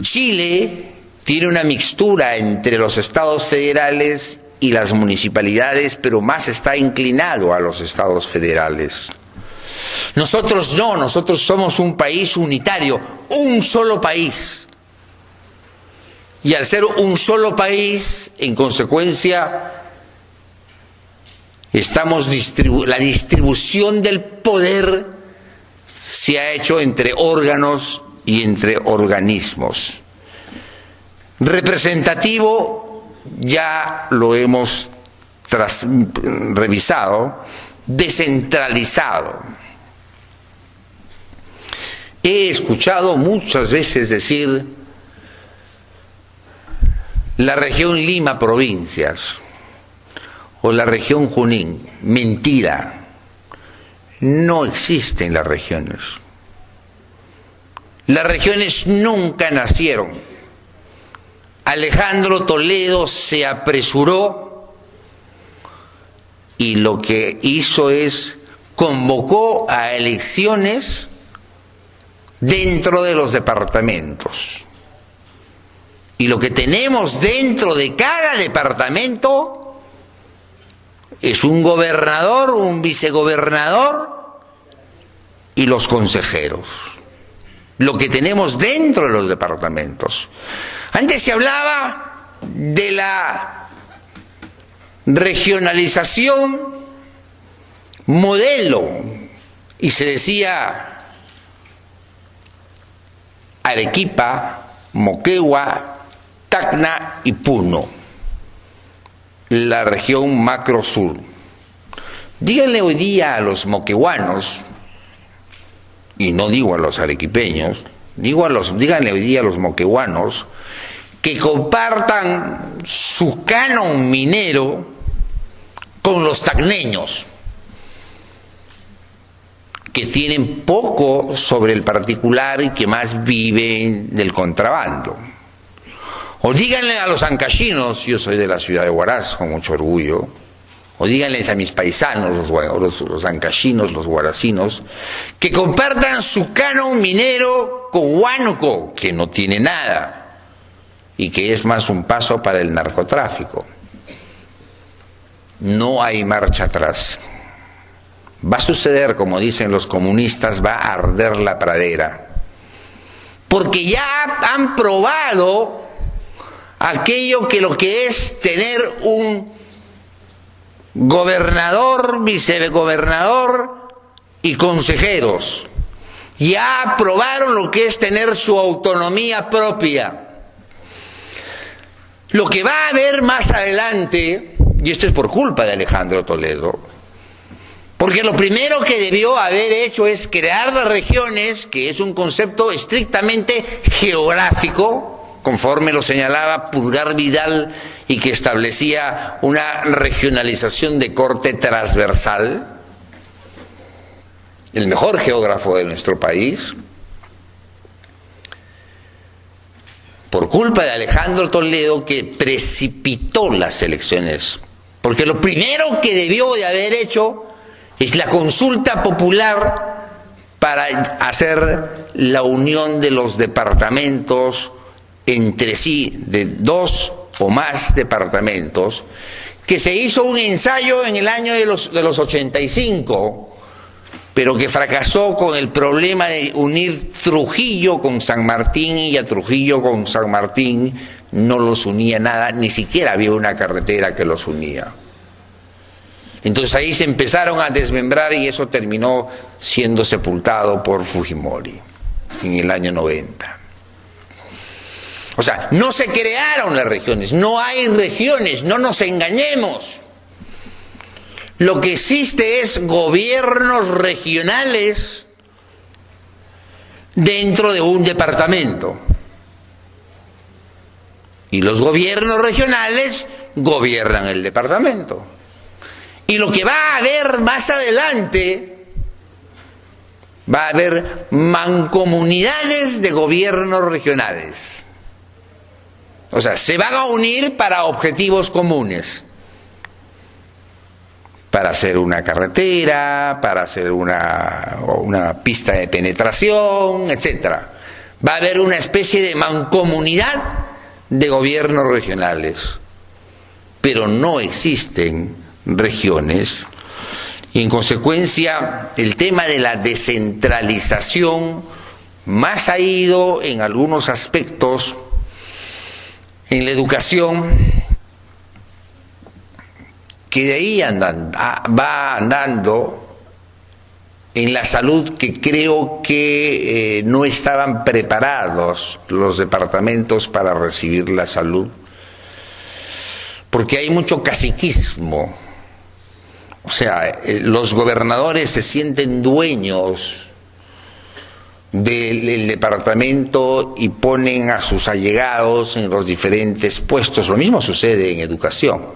Chile tiene una mixtura entre los estados federales y las municipalidades, pero más está inclinado a los estados federales. Nosotros no, nosotros somos un país unitario, un solo país. Y al ser un solo país, en consecuencia, la distribución del poder se ha hecho entre órganos y entre organismos. Representativo, ya lo hemos revisado, descentralizado. He escuchado muchas veces decir la región Lima provincias o la región Junín. Mentira. No existen las regiones. Las regiones nunca nacieron. Alejandro Toledo se apresuró y lo que hizo es convocó a elecciones dentro de los departamentos. Y lo que tenemos dentro de cada departamento es un gobernador, un vicegobernador y los consejeros. Lo que tenemos dentro de los departamentos. Antes se hablaba de la regionalización modelo y se decía Arequipa, Moquegua, Tacna y Puno, la región macro sur. Díganle hoy día a los moqueguanos, y no digo a los arequipeños, díganle hoy día a los moqueguanos que compartan su canon minero con los tacneños, que tienen poco sobre el particular y que más viven del contrabando. O díganle a los ancachinos, yo soy de la ciudad de Huaraz con mucho orgullo, o díganles a mis paisanos, los ancachinos, los huaracinos, que compartan su canon minero con Huánuco, que no tiene nada, y que es más un paso para el narcotráfico. No hay marcha atrás. Va a suceder, como dicen los comunistas, va a arder la pradera. Porque ya han probado aquello que lo que es tener un gobernador, vicegobernador y consejeros. Ya probaron lo que es tener su autonomía propia. Lo que va a haber más adelante, y esto es por culpa de Alejandro Toledo, porque lo primero que debió haber hecho es crear las regiones, que es un concepto estrictamente geográfico, conforme lo señalaba Pulgar Vidal, y que establecía una regionalización de corte transversal. el mejor geógrafo de nuestro país, por culpa de Alejandro Toledo, que precipitó las elecciones. Porque lo primero que debió de haber hecho es la consulta popular para hacer la unión de los departamentos entre sí, de 2 o más departamentos, que se hizo un ensayo en el año de los 85, pero que fracasó con el problema de unir Trujillo con San Martín, y a Trujillo con San Martín no los unía nada, ni siquiera había una carretera que los unía. Entonces ahí se empezaron a desmembrar y eso terminó siendo sepultado por Fujimori en el año 90. O sea, no se crearon las regiones, no hay regiones, no nos engañemos. Lo que existe es gobiernos regionales dentro de un departamento. Y los gobiernos regionales gobiernan el departamento. Y lo que va a haber más adelante, va a haber mancomunidades de gobiernos regionales. O sea, se van a unir para objetivos comunes. Para hacer una carretera, para hacer una pista de penetración, etc. Va a haber una especie de mancomunidad de gobiernos regionales. Pero no existen regiones y en consecuencia el tema de la descentralización más ha ido en algunos aspectos en la educación, que de ahí va andando en la salud, que creo que no estaban preparados los departamentos para recibir la salud, porque hay mucho caciquismo. O sea, los gobernadores se sienten dueños del departamento y ponen a sus allegados en los diferentes puestos. Lo mismo sucede en educación.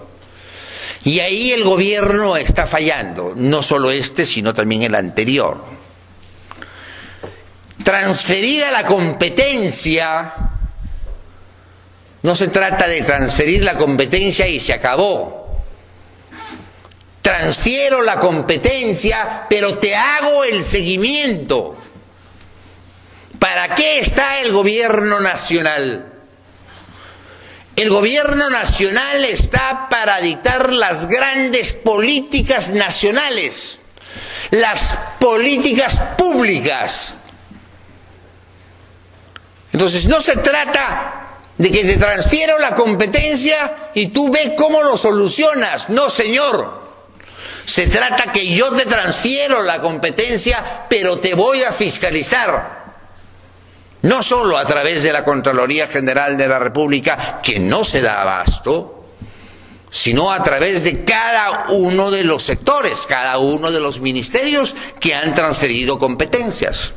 Y ahí el gobierno está fallando, no solo este, sino también el anterior. Transferida la competencia, no se trata de transferir la competencia y se acabó. Transfiero la competencia, pero te hago el seguimiento. ¿Para qué está el gobierno nacional? El gobierno nacional está para dictar las grandes políticas nacionales, las políticas públicas. Entonces no se trata de que te transfiero la competencia y tú ves cómo lo solucionas. No, señor. Se trata que yo te transfiero la competencia, pero te voy a fiscalizar. No solo a través de la Contraloría General de la República, que no se da abasto, sino a través de cada uno de los sectores, cada uno de los ministerios que han transferido competencias,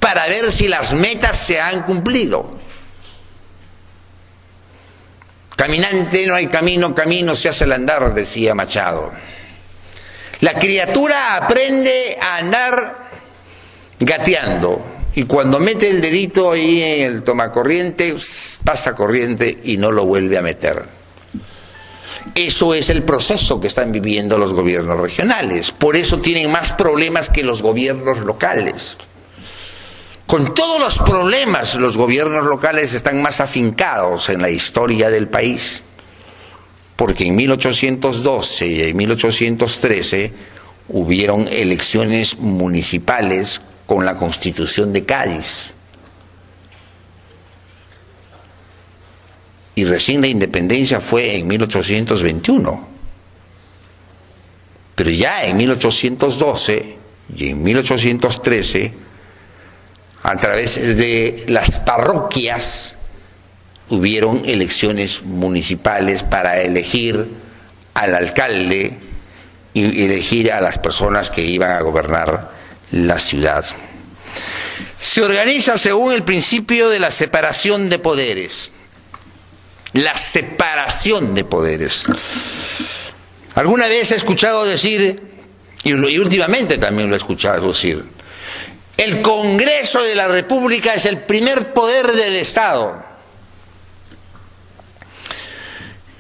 para ver si las metas se han cumplido. Caminante no hay camino, camino se hace al andar, decía Machado. La criatura aprende a andar gateando. Y cuando mete el dedito ahí en el tomacorriente, pasa corriente y no lo vuelve a meter. Eso es el proceso que están viviendo los gobiernos regionales. Por eso tienen más problemas que los gobiernos locales. Con todos los problemas, los gobiernos locales están más afincados en la historia del país. Porque en 1812 y en 1813 hubieron elecciones municipales con la Constitución de Cádiz. Y recién la independencia fue en 1821. Pero ya en 1812 y en 1813, a través de las parroquias, hubieron elecciones municipales para elegir al alcalde y elegir a las personas que iban a gobernar la ciudad. Se organiza según el principio de la separación de poderes. La separación de poderes. Alguna vez he escuchado decir y últimamente también lo he escuchado decir, el Congreso de la República es el primer poder del Estado.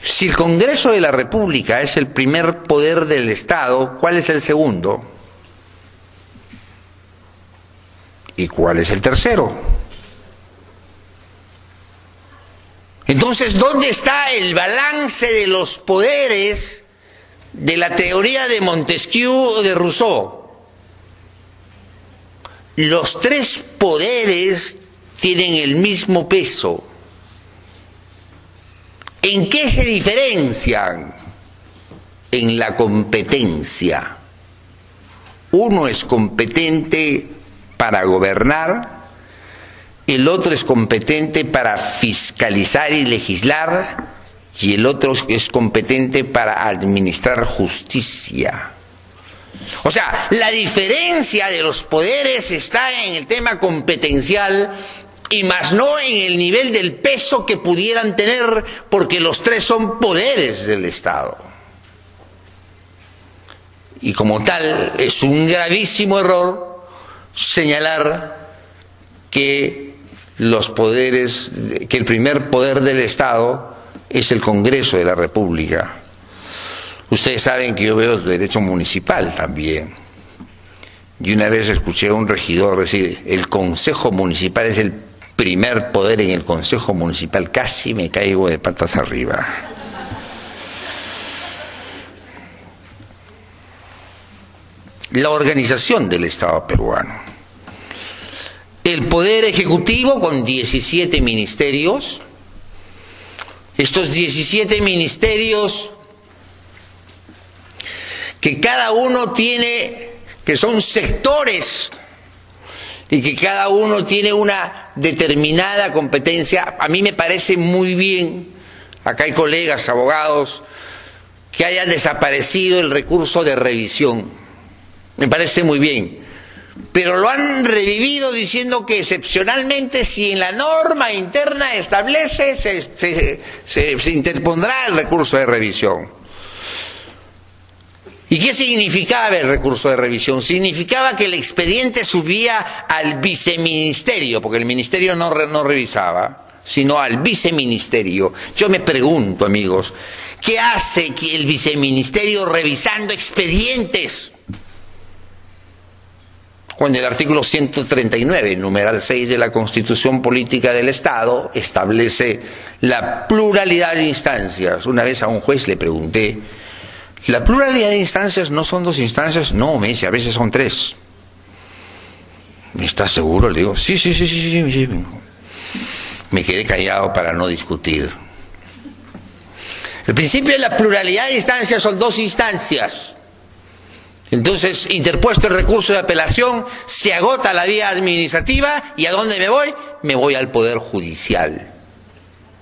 Si el Congreso de la República es el primer poder del Estado, ¿cuál es el segundo? ¿Y cuál es el tercero? Entonces, ¿dónde está el balance de los poderes de la teoría de Montesquieu o de Rousseau? Los tres poderes tienen el mismo peso. ¿En qué se diferencian? En la competencia. Uno es competente para gobernar, el otro es competente para fiscalizar y legislar, y el otro es competente para administrar justicia. O sea, la diferencia de los poderes está en el tema competencial y más no en el nivel del peso que pudieran tener, porque los tres son poderes del Estado. Y como tal, es un gravísimo error señalar que los poderes, que el primer poder del Estado es el Congreso de la República. Ustedes saben que yo veo derecho municipal también. Y una vez escuché a un regidor decir, el Consejo Municipal es el primer poder en el Consejo Municipal. Casi me caigo de patas arriba. La organización del Estado peruano. El Poder Ejecutivo con 17 ministerios. Estos 17 ministerios que cada uno tiene, que son sectores y que cada uno tiene una determinada competencia. A mí me parece muy bien, acá hay colegas abogados, que hayan desaparecido el recurso de revisión. Me parece muy bien, pero lo han revivido diciendo que excepcionalmente, si en la norma interna establece, se interpondrá el recurso de revisión. ¿Y qué significaba el recurso de revisión? Significaba que el expediente subía al viceministerio, porque el ministerio no revisaba, sino al viceministerio. Yo me pregunto, amigos, ¿qué hace que el viceministerio revisando expedientes? Cuando el artículo 139, numeral 6 de la Constitución Política del Estado, establece la pluralidad de instancias. Una vez a un juez le pregunté, ¿la pluralidad de instancias no son 2 instancias? No, me dice, a veces son 3. ¿Estás seguro? Le digo, sí. Me quedé callado para no discutir. El principio de la pluralidad de instancias son 2 instancias. Entonces, interpuesto el recurso de apelación, se agota la vía administrativa, ¿y a dónde me voy? Me voy al Poder Judicial.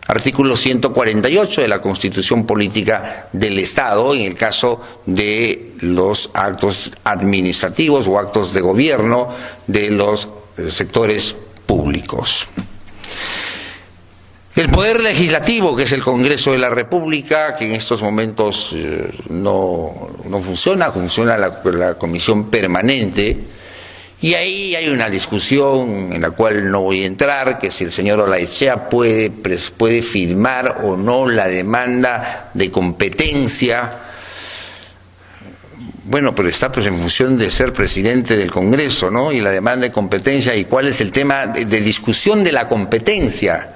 Artículo 148 de la Constitución Política del Estado, en el caso de los actos administrativos o actos de gobierno de los sectores públicos. El Poder Legislativo, que es el Congreso de la República, que en estos momentos no funciona la Comisión Permanente, y ahí hay una discusión en la cual no voy a entrar, que si el señor Olaechea puede firmar o no la demanda de competencia. Bueno, pero está pues en función de ser presidente del Congreso, ¿no? Y la demanda de competencia, ¿y cuál es el tema de discusión de la competencia?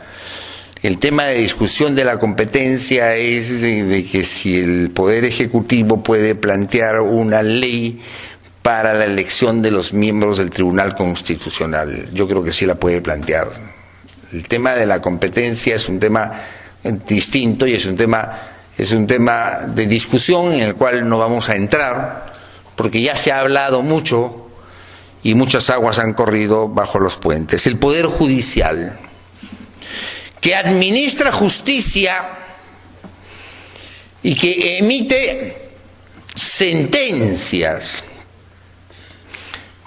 El tema de discusión de la competencia es de que si el Poder Ejecutivo puede plantear una ley para la elección de los miembros del Tribunal Constitucional. Yo creo que sí la puede plantear. El tema de la competencia es un tema distinto y es un tema de discusión en el cual no vamos a entrar, porque ya se ha hablado mucho y muchas aguas han corrido bajo los puentes. El Poder Judicial, que administra justicia y que emite sentencias,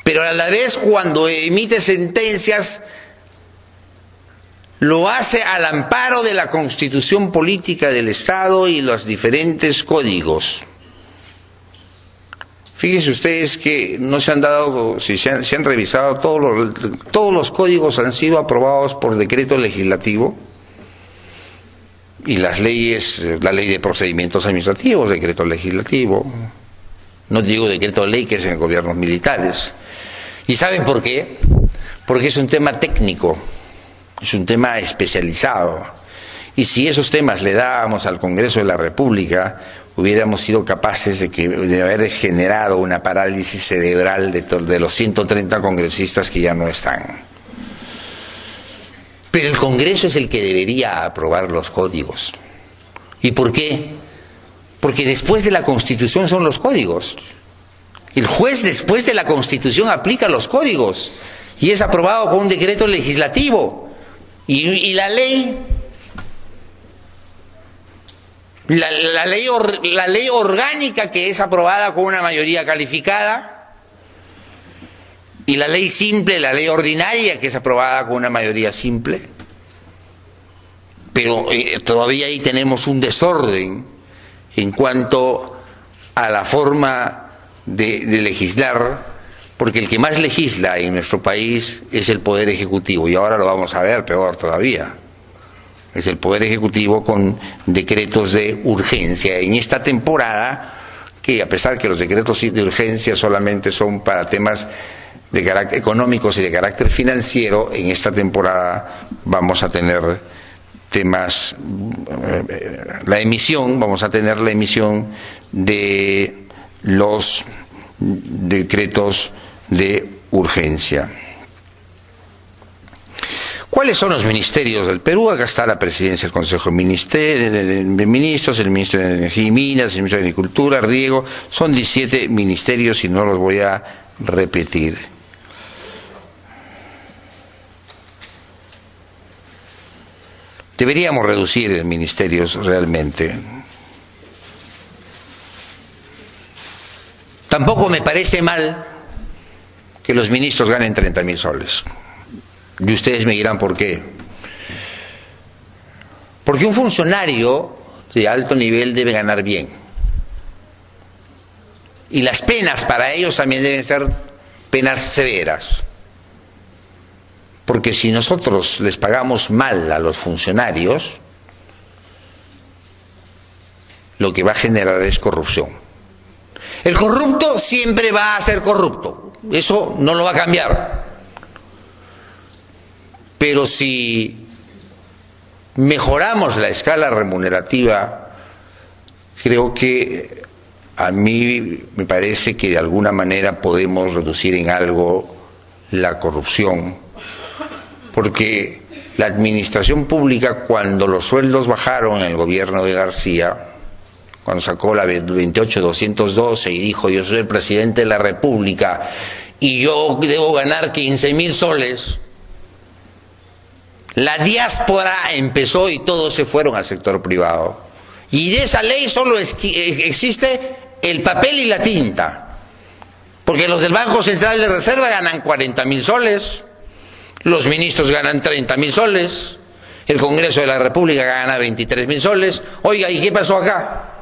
pero a la vez cuando emite sentencias lo hace al amparo de la Constitución Política del Estado y los diferentes códigos. Fíjense ustedes que no se han dado, si se han revisado, todos los códigos han sido aprobados por decreto legislativo, y las leyes, la ley de procedimientos administrativos, decreto legislativo, no digo decreto de ley que es en gobiernos militares. ¿Y saben por qué? Porque es un tema técnico, es un tema especializado, y si esos temas le dábamos al Congreso de la República, hubiéramos sido capaces de haber generado una parálisis cerebral de los 130 congresistas que ya no están. Pero el Congreso es el que debería aprobar los códigos. ¿Y por qué? Porque después de la Constitución son los códigos. El juez después de la Constitución aplica los códigos y es aprobado con un decreto legislativo. Y la ley... La ley orgánica, que es aprobada con una mayoría calificada, y la ley simple, la ley ordinaria, que es aprobada con una mayoría simple. Pero todavía ahí tenemos un desorden en cuanto a la forma de legislar, porque el que más legisla en nuestro país es el Poder Ejecutivo, y ahora lo vamos a ver peor todavía. Es el Poder Ejecutivo con decretos de urgencia. En esta temporada, que a pesar que los decretos de urgencia solamente son para temas de carácter económicos y de carácter financiero, en esta temporada vamos a tener temas, vamos a tener la emisión de los decretos de urgencia. ¿Cuáles son los ministerios del Perú? Acá está la presidencia del Consejo de Ministros, el Ministro de Energía y Minas, el Ministro de Agricultura, Riego. Son 17 ministerios y no los voy a repetir. Deberíamos reducir ministerios realmente. Tampoco me parece mal que los ministros ganen 30.000 soles. Y ustedes me dirán por qué. Porque un funcionario de alto nivel debe ganar bien. Y las penas para ellos también deben ser penas severas. Porque si nosotros les pagamos mal a los funcionarios, lo que va a generar es corrupción. El corrupto siempre va a ser corrupto. Eso no lo va a cambiar. Pero si mejoramos la escala remunerativa, creo que a mí me parece que de alguna manera podemos reducir en algo la corrupción, porque la administración pública, cuando los sueldos bajaron en el gobierno de García, cuando sacó la 28.212 y dijo: yo soy el presidente de la República y yo debo ganar 15.000 soles, la diáspora empezó y todos se fueron al sector privado. Y de esa ley solo existe el papel y la tinta. Porque los del Banco Central de Reserva ganan 40.000 soles, los ministros ganan 30.000 soles, el Congreso de la República gana 23.000 soles. Oiga, ¿y qué pasó acá?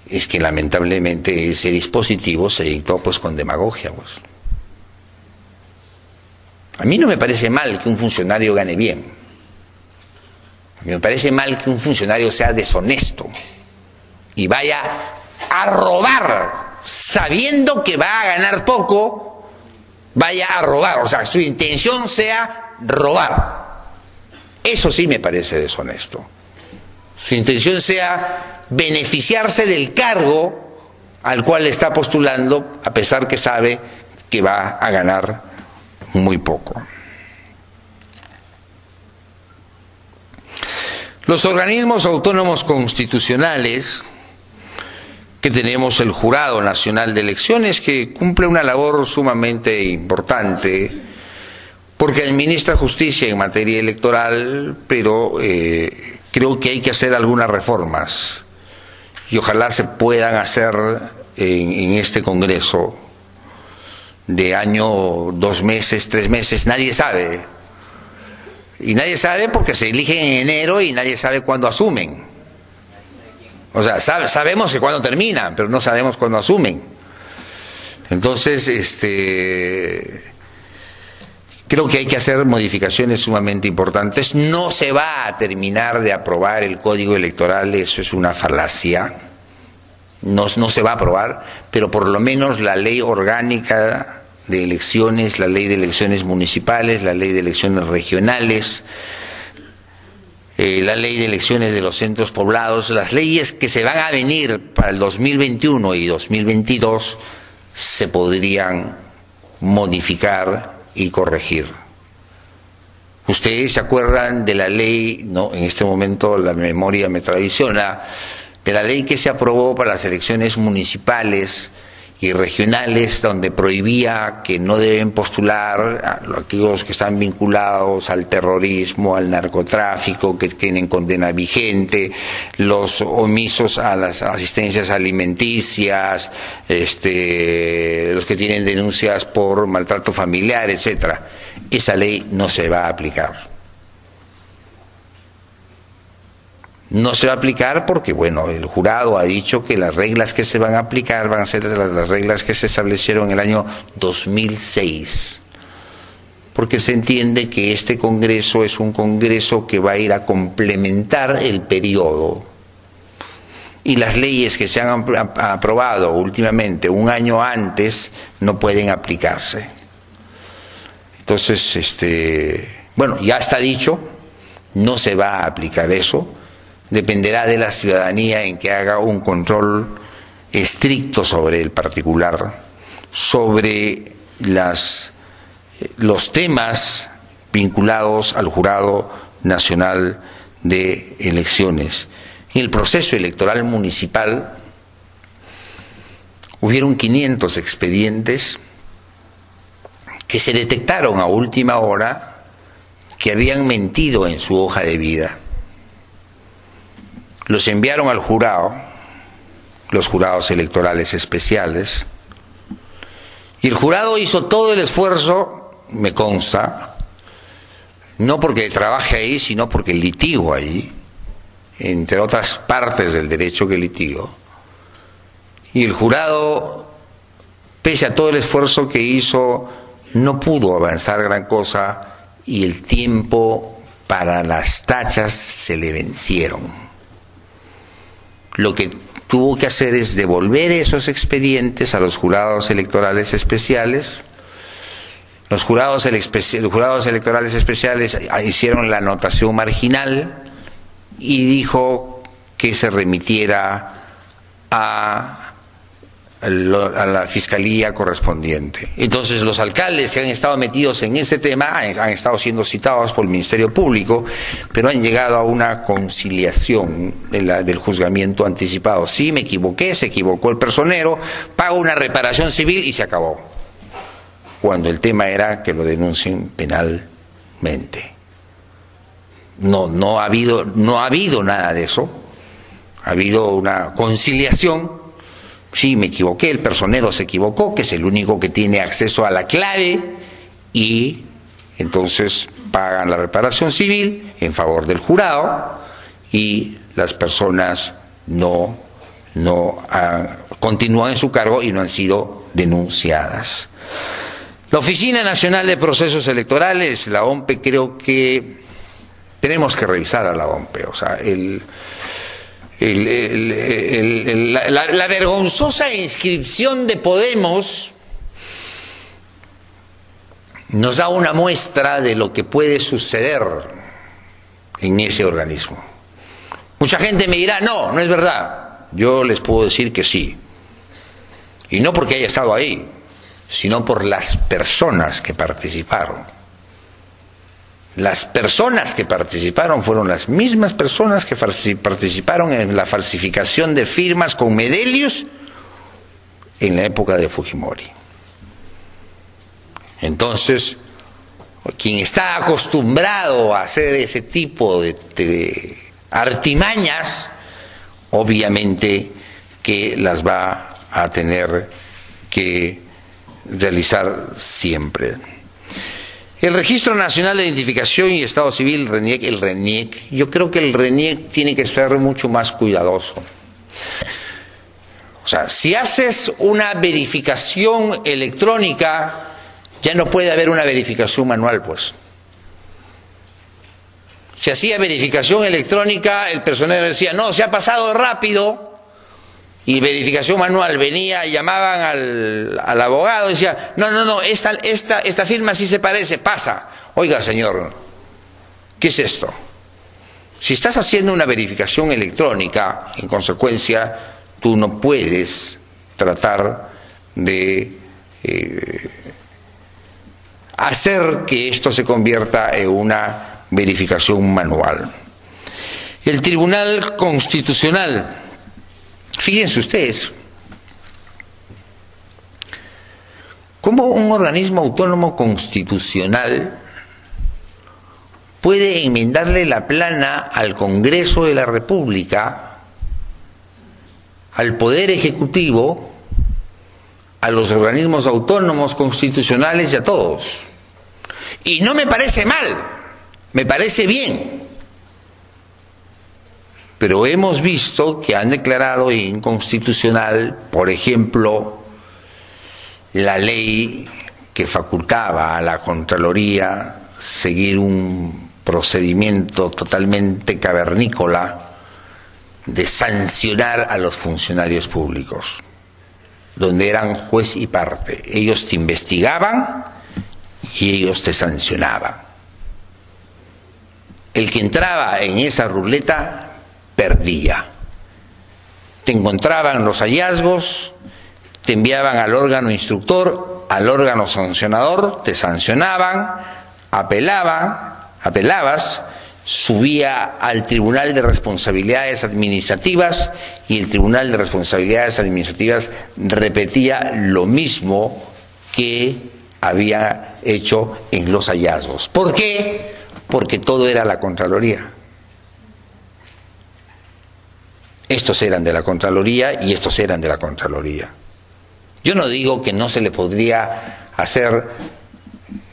Es que lamentablemente ese dispositivo se dictó pues con demagogia, pues. A mí no me parece mal que un funcionario gane bien. Me parece mal que un funcionario sea deshonesto y vaya a robar, sabiendo que va a ganar poco, vaya a robar. O sea, su intención sea robar. Eso sí me parece deshonesto. Su intención sea beneficiarse del cargo al cual está postulando, a pesar que sabe que va a ganar muy poco. Los organismos autónomos constitucionales, que tenemos el Jurado Nacional de Elecciones, que cumple una labor sumamente importante, porque administra justicia en materia electoral, pero creo que hay que hacer algunas reformas, y ojalá se puedan hacer en este Congreso de año, 2 meses, 3 meses, nadie sabe. Y nadie sabe porque se eligen en enero y nadie sabe cuándo asumen. O sea, sabemos que cuándo terminan, pero no sabemos cuándo asumen. Entonces, creo que hay que hacer modificaciones sumamente importantes. No se va a terminar de aprobar el Código Electoral, eso es una falacia. No se va a aprobar, pero por lo menos la ley orgánica de elecciones, la ley de elecciones municipales, la ley de elecciones regionales, la ley de elecciones de los centros poblados, las leyes que se van a venir para el 2021 y 2022 se podrían modificar y corregir. Ustedes se acuerdan de la ley, no, en este momento la memoria me traiciona, de la ley que se aprobó para las elecciones municipales y regionales, donde prohibía que no deben postular a aquellos que están vinculados al terrorismo, al narcotráfico, que tienen condena vigente, los omisos a las asistencias alimenticias, los que tienen denuncias por maltrato familiar, etcétera. Esa ley no se va a aplicar. No se va a aplicar porque, bueno, el jurado ha dicho que las reglas que se van a aplicar van a ser las reglas que se establecieron en el año 2006. Porque se entiende que este Congreso es un Congreso que va a ir a complementar el periodo. Y las leyes que se han aprobado últimamente, un año antes, no pueden aplicarse. Entonces, bueno, ya está dicho, no se va a aplicar eso. Dependerá de la ciudadanía en que haga un control estricto sobre el particular, sobre los temas vinculados al Jurado Nacional de Elecciones. En el proceso electoral municipal hubieron 500 expedientes que se detectaron a última hora que habían mentido en su hoja de vida. Los enviaron al jurado, los jurados electorales especiales, y el jurado hizo todo el esfuerzo, me consta, no porque trabaje ahí, sino porque litigo ahí, entre otras partes del derecho que litigo. Y el jurado, pese a todo el esfuerzo que hizo, no pudo avanzar gran cosa y el tiempo para las tachas se le vencieron. Lo que tuvo que hacer es devolver esos expedientes a los jurados electorales especiales. Los jurados electorales especiales hicieron la anotación marginal y dijo que se remitiera a la fiscalía correspondiente. Entonces los alcaldes que han estado metidos en ese tema han estado siendo citados por el Ministerio Público, pero han llegado a una conciliación del juzgamiento anticipado. Sí, me equivoqué, se equivocó el personero, pago una reparación civil y se acabó. Cuando el tema era que lo denuncien penalmente. No ha habido nada de eso. Ha habido una conciliación. Sí, me equivoqué, el personero se equivocó, que es el único que tiene acceso a la clave, y entonces pagan la reparación civil en favor del jurado y las personas continúan en su cargo y no han sido denunciadas. La Oficina Nacional de Procesos Electorales, la OMPE, creo que tenemos que revisar a la OMPE, o sea, la vergonzosa inscripción de Podemos nos da una muestra de lo que puede suceder en ese organismo. Mucha gente me dirá, no es verdad. Yo les puedo decir que sí. Y no porque haya estado ahí, sino por las personas que participaron. Las personas que participaron fueron las mismas personas que participaron en la falsificación de firmas con Medelius en la época de Fujimori. Entonces, quien está acostumbrado a hacer ese tipo de artimañas, obviamente que las va a tener que realizar siempre. El Registro Nacional de Identificación y Estado Civil, el RENIEC, yo creo que el RENIEC tiene que ser mucho más cuidadoso. O sea, si haces una verificación electrónica, ya no puede haber una verificación manual, pues. Se hacía verificación electrónica, el personero decía, no, se ha pasado rápido, y verificación manual, venía, llamaban al abogado, decía, no, esta firma sí se parece, pasa. Oiga, señor, ¿qué es esto? Si estás haciendo una verificación electrónica, en consecuencia, tú no puedes tratar de hacer que esto se convierta en una verificación manual. El Tribunal Constitucional, fíjense ustedes, cómo un organismo autónomo constitucional puede enmendarle la plana al Congreso de la República, al Poder Ejecutivo, a los organismos autónomos constitucionales y a todos. Y no me parece mal, me parece bien. Pero hemos visto que han declarado inconstitucional, por ejemplo, la ley que facultaba a la Contraloría seguir un procedimiento totalmente cavernícola de sancionar a los funcionarios públicos, donde eran juez y parte. Ellos te investigaban y ellos te sancionaban. El que entraba en esa ruleta perdía. Te encontraban los hallazgos, te enviaban al órgano instructor, al órgano sancionador, te sancionaban, apelabas, subía al Tribunal de Responsabilidades Administrativas y el Tribunal de Responsabilidades Administrativas repetía lo mismo que había hecho en los hallazgos. ¿Por qué? Porque todo era la Contraloría. Estos eran de la Contraloría y estos eran de la Contraloría. Yo no digo que no se le podría hacer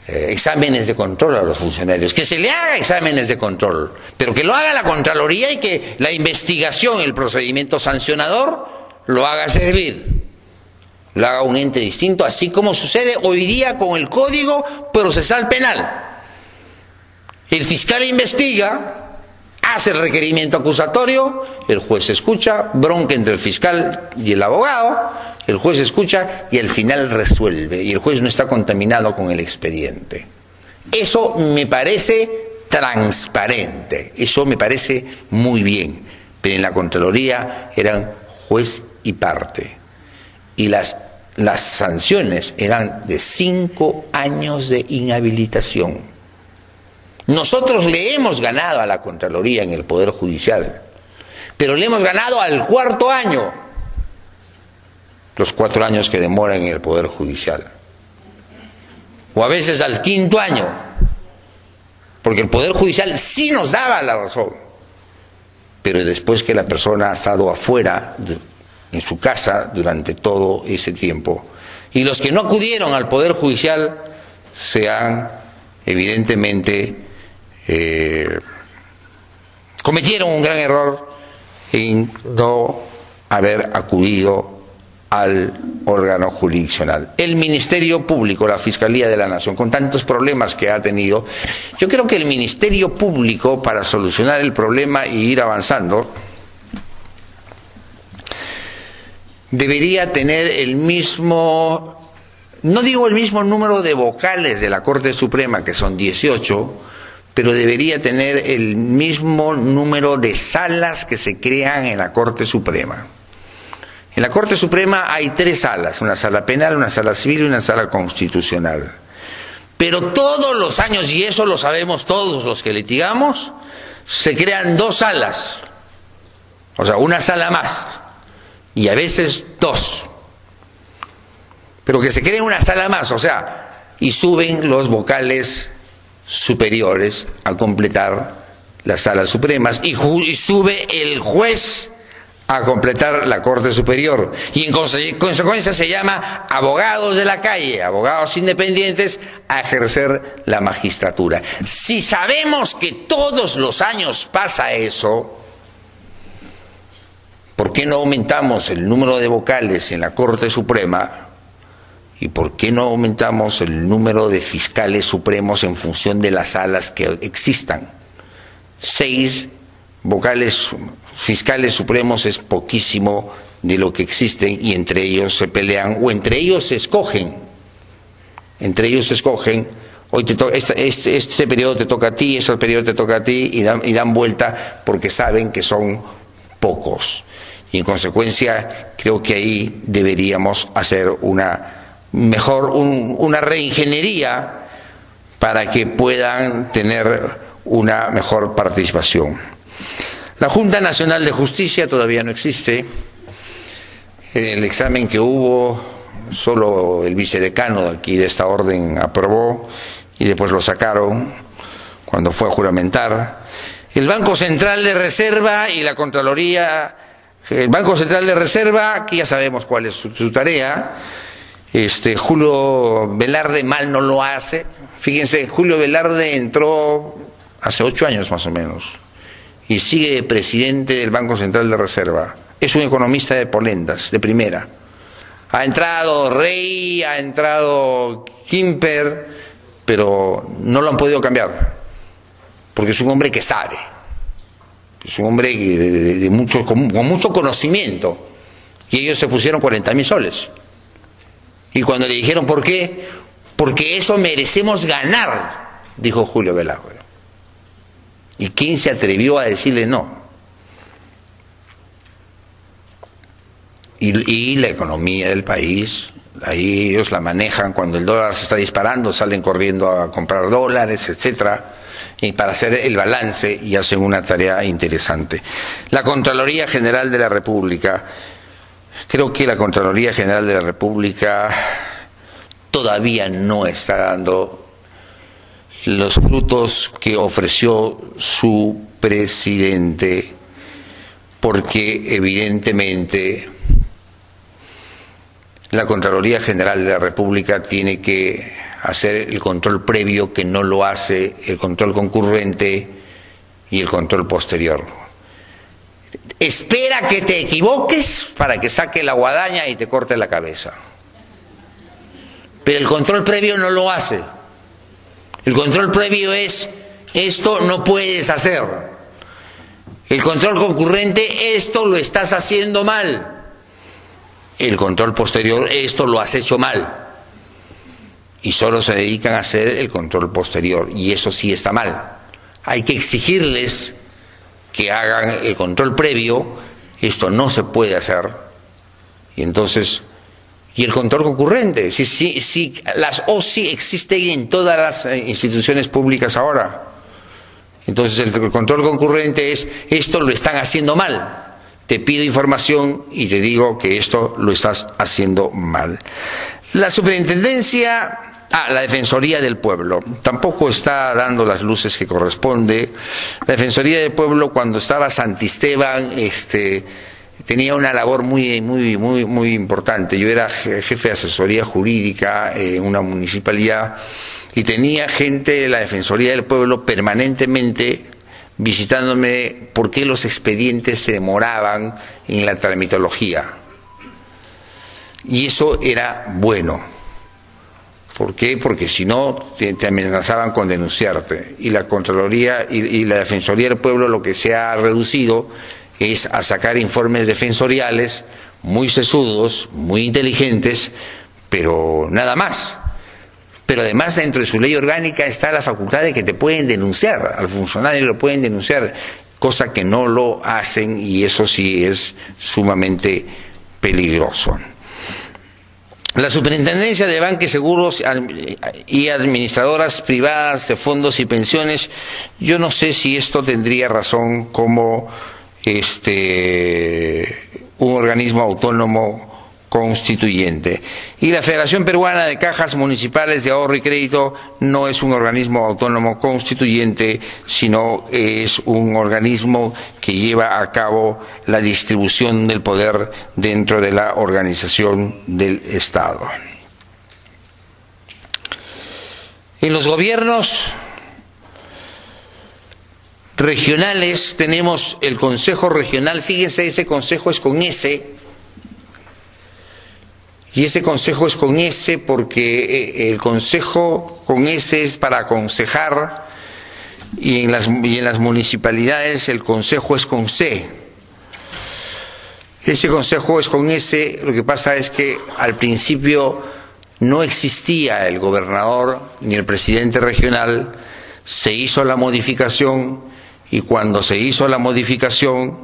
exámenes de control a los funcionarios, que se le haga exámenes de control, pero que lo haga la Contraloría y que la investigación, el procedimiento sancionador, lo haga servir, lo haga un ente distinto, así como sucede hoy día con el Código Procesal Penal. El fiscal investiga, hace el requerimiento acusatorio, el juez escucha, bronca entre el fiscal y el abogado, el juez escucha y al final resuelve, y el juez no está contaminado con el expediente. Eso me parece transparente, eso me parece muy bien, pero en la Contraloría eran juez y parte, y las sanciones eran de 5 años de inhabilitación. Nosotros le hemos ganado a la Contraloría en el Poder Judicial, pero le hemos ganado al 4.º año, los 4 años que demoran en el Poder Judicial, o a veces al 5.º año, porque el Poder Judicial sí nos daba la razón, pero después que la persona ha estado afuera, en su casa, durante todo ese tiempo, y los que no acudieron al Poder Judicial se han evidentemente cometieron un gran error en no haber acudido al órgano jurisdiccional. El Ministerio Público, la Fiscalía de la Nación, con tantos problemas que ha tenido, yo creo que el Ministerio Público, para solucionar el problema y ir avanzando, debería tener el mismo, no digo el mismo número de vocales de la Corte Suprema, que son 18, pero debería tener el mismo número de salas que se crean en la Corte Suprema. En la Corte Suprema hay 3 salas, una sala penal, una sala civil y una sala constitucional. Pero todos los años, y eso lo sabemos todos los que litigamos, se crean 2 salas, o sea, una sala más, y a veces 2. Pero que se cree una sala más, o sea, y suben los vocales superiores a completar las salas supremas, y sube el juez a completar la Corte Superior, y en consecuencia se llama abogados de la calle, abogados independientes, a ejercer la magistratura. Si sabemos que todos los años pasa eso, ¿por qué no aumentamos el número de vocales en la Corte Suprema? ¿Y por qué no aumentamos el número de fiscales supremos en función de las salas que existan? 6 vocales fiscales supremos es poquísimo de lo que existen, y entre ellos se pelean o entre ellos se escogen. Entre ellos se escogen, hoy este periodo te toca a ti, este periodo te toca a ti, y dan vuelta porque saben que son pocos. Y en consecuencia creo que ahí deberíamos hacer una reingeniería para que puedan tener una mejor participación. La Junta Nacional de Justicia todavía no existe. En el examen que hubo, solo el vicedecano aquí de esta orden aprobó y después lo sacaron cuando fue a juramentar. El Banco Central de Reserva y la Contraloría, el Banco Central de Reserva, aquí ya sabemos cuál es su tarea. Julio Velarde mal no lo hace. Fíjense, Julio Velarde entró hace 8 años más o menos y sigue presidente del Banco Central de Reserva. Es un economista de polendas, de primera. Ha entrado Rey, ha entrado Quimper, pero no lo han podido cambiar, porque es un hombre que sabe, es un hombre con mucho conocimiento, y ellos se pusieron 40.000 soles. Y cuando le dijeron ¿por qué? Porque eso merecemos ganar, dijo Julio Velarde. ¿Y quién se atrevió a decirle no? Y la economía del país, ahí ellos la manejan. Cuando el dólar se está disparando, salen corriendo a comprar dólares, etcétera, y para hacer el balance, y hacen una tarea interesante. La Contraloría General de la República, creo que la Contraloría General de la República todavía no está dando los frutos que ofreció su presidente, porque evidentemente la Contraloría General de la República tiene que hacer el control previo, que no lo hace, el control concurrente y el control posterior. Espera que te equivoques para que saque la guadaña y te corte la cabeza. Pero el control previo no lo hace. El control previo es: esto no puedes hacer. El control concurrente: esto lo estás haciendo mal. El control posterior: esto lo has hecho mal. Y solo se dedican a hacer el control posterior, y eso sí está mal. Hay que exigirles que hagan el control previo. Esto no se puede hacer. Y entonces, y el control concurrente, si las OSI existen en todas las instituciones públicas ahora. Entonces el control concurrente es: esto lo están haciendo mal. Te pido información y te digo que esto lo estás haciendo mal. La superintendencia, la Defensoría del Pueblo, tampoco está dando las luces que corresponde. La Defensoría del Pueblo, cuando estaba Santisteban, tenía una labor muy importante. Yo era jefe de asesoría jurídica en una municipalidad y tenía gente de la Defensoría del Pueblo permanentemente visitándome por qué los expedientes se demoraban en la tramitología. Y eso era bueno. ¿Por qué? Porque si no te amenazaban con denunciarte. Y la Contraloría y la Defensoría del Pueblo lo que se ha reducido es a sacar informes defensoriales muy sesudos, muy inteligentes, pero nada más. Pero además, dentro de su ley orgánica está la facultad de que te pueden denunciar, al funcionario lo pueden denunciar, cosa que no lo hacen, y eso sí es sumamente peligroso. La Superintendencia de Banca y Seguros y administradoras privadas de fondos y pensiones, yo no sé si esto tendría razón como un organismo autónomo constituyente. Y la Federación Peruana de Cajas Municipales de Ahorro y Crédito no es un organismo autónomo constituyente, sino es un organismo que lleva a cabo la distribución del poder dentro de la organización del Estado. En los gobiernos regionales tenemos el Consejo Regional, fíjense, ese consejo es con S, y ese consejo es con S porque el consejo con S es para aconsejar, y en las municipalidades el consejo es con C. Ese consejo es con S, lo que pasa es que al principio no existía el gobernador ni el presidente regional, se hizo la modificación, y cuando se hizo la modificación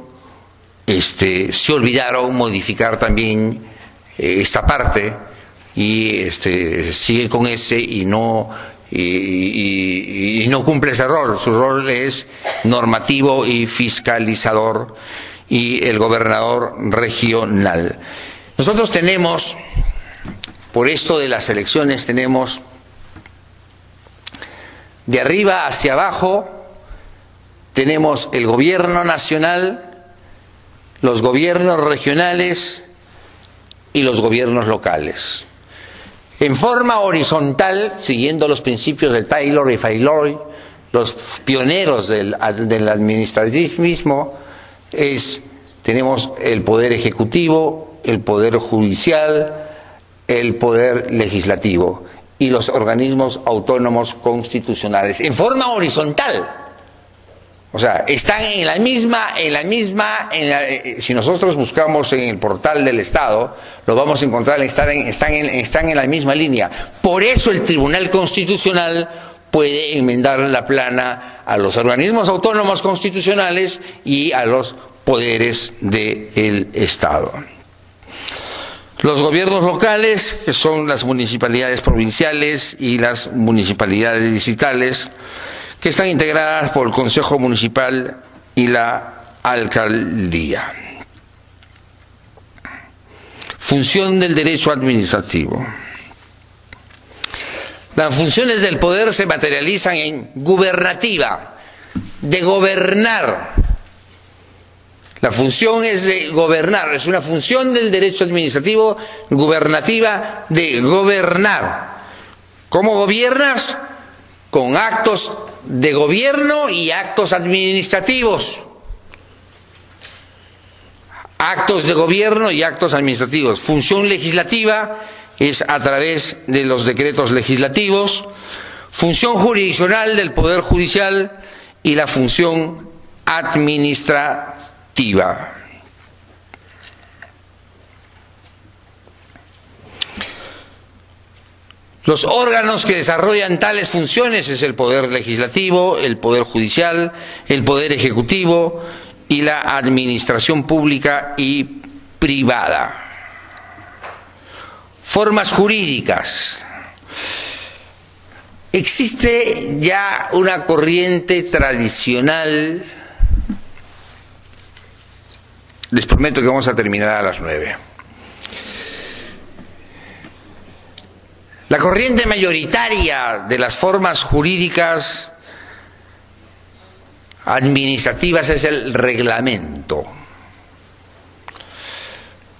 se olvidaron modificar también esta parte, y sigue con ese y no cumple ese rol. Su rol es normativo y fiscalizador, y el gobernador regional. Nosotros tenemos, por esto de las elecciones, tenemos de arriba hacia abajo, tenemos el gobierno nacional, los gobiernos regionales y los gobiernos locales. En forma horizontal, siguiendo los principios de Taylor y Faylor, los pioneros del administrativismo, tenemos el poder ejecutivo, el poder judicial, el poder legislativo y los organismos autónomos constitucionales. En forma horizontal. O sea, están si nosotros buscamos en el portal del Estado, lo vamos a encontrar, están en la misma línea. Por eso el Tribunal Constitucional puede enmendar la plana a los organismos autónomos constitucionales y a los poderes del Estado. Los gobiernos locales, que son las municipalidades provinciales y las municipalidades distritales, que están integradas por el Consejo Municipal y la Alcaldía. Función del derecho administrativo. Las funciones del poder se materializan en gubernativa, de gobernar. La función es de gobernar, es una función del derecho administrativo gubernativa de gobernar. ¿Cómo gobiernas? Con actos de gobierno y actos administrativos. Actos de gobierno y actos administrativos. Función legislativa es a través de los decretos legislativos. Función jurisdiccional del Poder Judicial y la función administrativa. Los órganos que desarrollan tales funciones es el Poder Legislativo, el Poder Judicial, el Poder Ejecutivo y la Administración Pública y Privada. Formas jurídicas. Existe ya una corriente tradicional. Les prometo que vamos a terminar a las 9. La corriente mayoritaria de las formas jurídicas administrativas es el reglamento.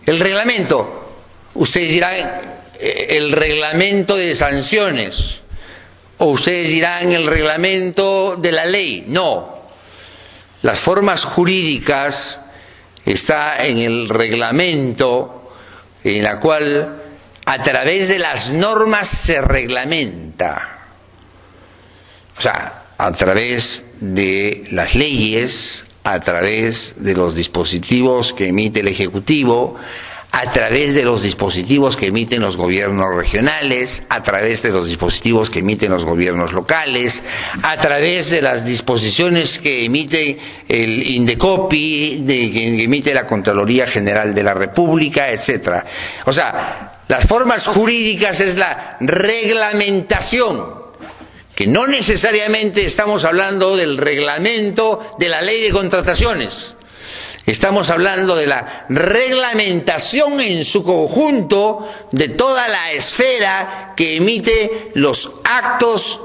El reglamento, ustedes dirán, el reglamento de sanciones, o ustedes dirán el reglamento de la ley. No, las formas jurídicas está en el reglamento, en la cual a través de las normas se reglamenta. O sea, a través de las leyes, a través de los dispositivos que emite el Ejecutivo, a través de los dispositivos que emiten los gobiernos regionales, a través de los dispositivos que emiten los gobiernos locales, a través de las disposiciones que emite el Indecopi, que emite la Contraloría General de la República, etcétera. O sea, las formas jurídicas es la reglamentación, que no necesariamente estamos hablando del reglamento de la ley de contrataciones. Estamos hablando de la reglamentación en su conjunto de toda la esfera que emite los actos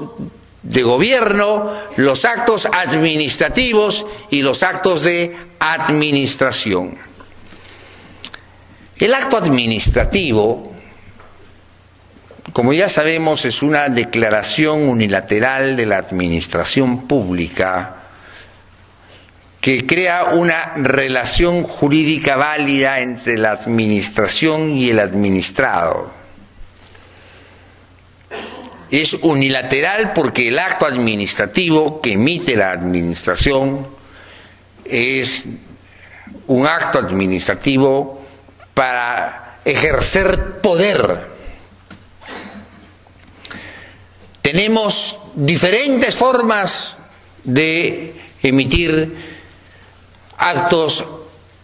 de gobierno, los actos administrativos y los actos de administración. El acto administrativo, como ya sabemos, es una declaración unilateral de la administración pública que crea una relación jurídica válida entre la administración y el administrado. Es unilateral porque el acto administrativo que emite la administración es un acto administrativo para ejercer poder. Tenemos diferentes formas de emitir actos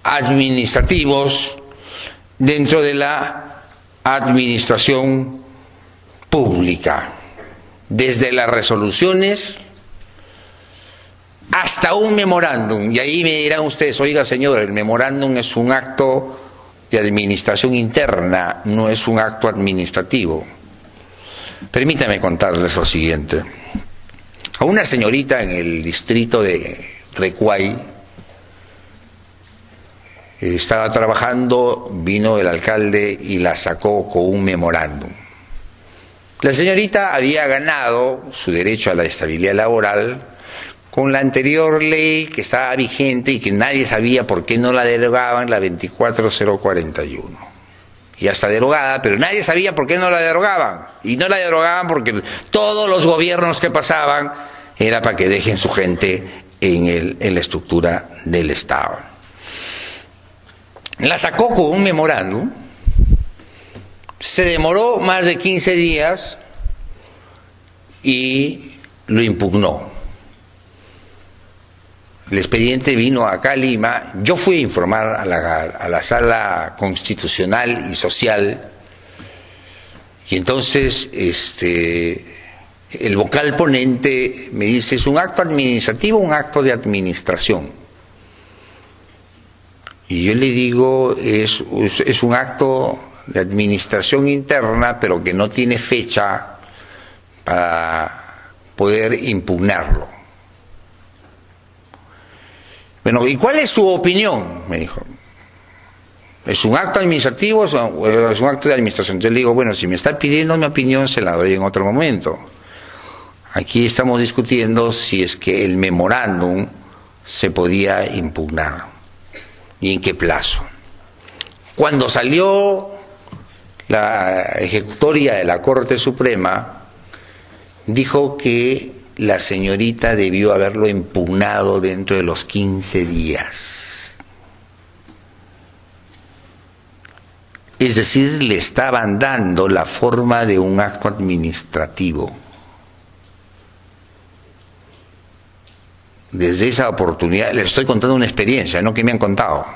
administrativos dentro de la administración pública, desde las resoluciones hasta un memorándum. Y ahí me dirán ustedes, oiga señor, el memorándum es un acto de administración interna, no es un acto administrativo. Permítame contarles lo siguiente. A una señorita en el distrito de Recuay estaba trabajando, vino el alcalde y la sacó con un memorándum. La señorita había ganado su derecho a la estabilidad laboral con la anterior ley que estaba vigente y que nadie sabía por qué no la derogaban, la 24041. Ya está derogada, pero nadie sabía por qué no la derogaban. Y no la derogaban porque todos los gobiernos que pasaban era para que dejen su gente en la estructura del Estado. La sacó con un memorándum, se demoró más de 15 días y lo impugnó. El expediente vino acá a Lima, yo fui a informar a la sala constitucional y social, y entonces el vocal ponente me dice, ¿es un acto administrativo o un acto de administración? Y yo le digo, es un acto de administración interna, pero que no tiene fecha para poder impugnarlo. Bueno, ¿y cuál es su opinión? Me dijo. ¿Es un acto administrativo o es un acto de administración? Yo le digo, bueno, si me está pidiendo mi opinión, se la doy en otro momento. Aquí estamos discutiendo si es que el memorándum se podía impugnar y en qué plazo. Cuando salió la ejecutoria de la Corte Suprema, dijo que la señorita debió haberlo impugnado dentro de los 15 días. Es decir, le estaban dando la forma de un acto administrativo. Desde esa oportunidad, les estoy contando una experiencia, no que me han contado.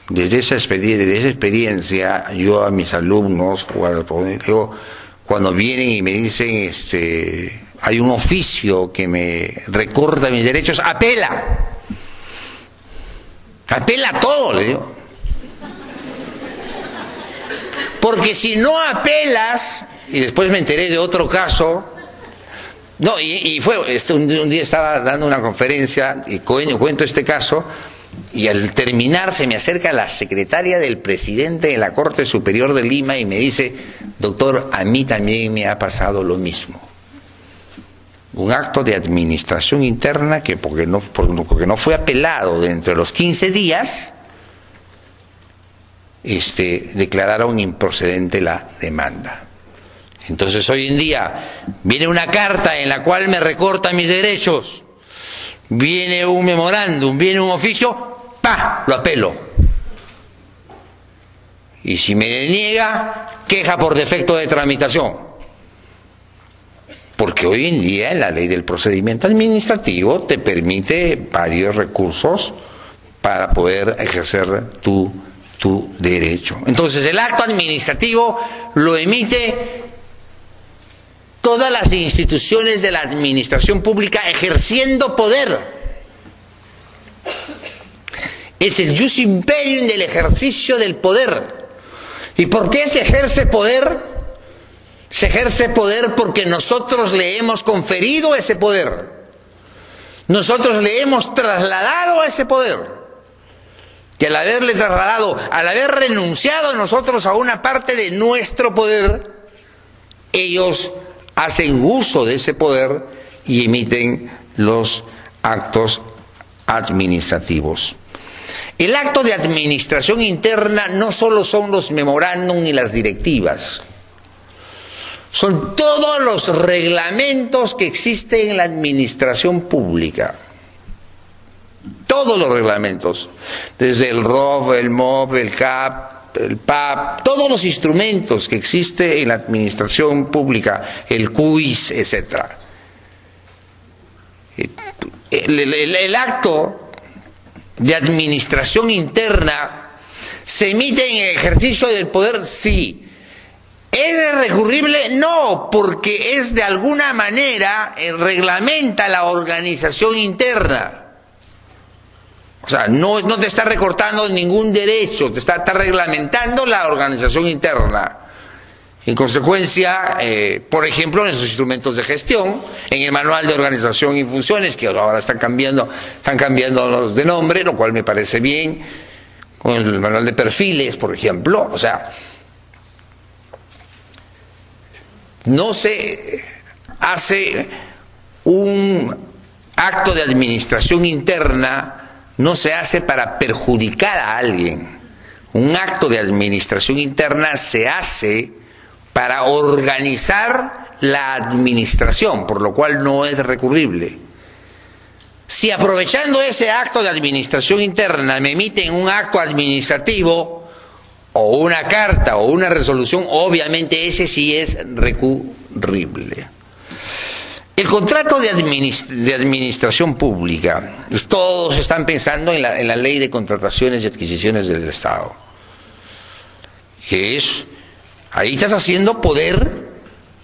Desde esa experiencia, yo a mis alumnos, cuando vienen y me dicen, hay un oficio que me recorta mis derechos, apela. Apela todo, le digo. Porque si no apelas, y después me enteré de otro caso, no, y fue, un día estaba dando una conferencia y cuento este caso, y al terminar se me acerca la secretaria del presidente de la Corte Superior de Lima y me dice, doctor, a mí también me ha pasado lo mismo. Un acto de administración interna que porque no fue apelado dentro de los 15 días, declararon improcedente la demanda. Entonces hoy en día viene una carta en la cual me recorta mis derechos, viene un memorándum, viene un oficio, ¡pa!, lo apelo. Y si me deniega, queja por defecto de tramitación. Porque hoy en día la ley del procedimiento administrativo te permite varios recursos para poder ejercer tu derecho. Entonces el acto administrativo lo emite todas las instituciones de la administración pública ejerciendo poder. Es el jus imperium del ejercicio del poder. ¿Y por qué se ejerce poder? Se ejerce poder porque nosotros le hemos conferido ese poder. Nosotros le hemos trasladado ese poder. Y al haberle trasladado, al haber renunciado nosotros a una parte de nuestro poder, ellos hacen uso de ese poder y emiten los actos administrativos. El acto de administración interna no solo son los memorándum y las directivas, son todos los reglamentos que existen en la administración pública. Todos los reglamentos, desde el ROF, el MOP, el CAP, el PAP, todos los instrumentos que existen en la administración pública, el CUIS, etc. El acto de administración interna se emite en el ejercicio del poder, sí. ¿Es recurrible? No, porque es de alguna manera, reglamenta la organización interna. O sea, no te está recortando ningún derecho, te está reglamentando la organización interna. En consecuencia, por ejemplo, en sus instrumentos de gestión, en el manual de organización y funciones, que ahora están cambiando los de nombre, lo cual me parece bien, con el manual de perfiles, por ejemplo, o sea, no se hace un acto de administración interna, no se hace para perjudicar a alguien. Un acto de administración interna se hace para organizar la administración, por lo cual no es recurrible. Si aprovechando ese acto de administración interna me emiten un acto administrativo o una carta o una resolución, obviamente ese sí es recurrible. El contrato de administración pública, pues todos están pensando en la ley de contrataciones y adquisiciones del Estado, que es, ahí estás haciendo poder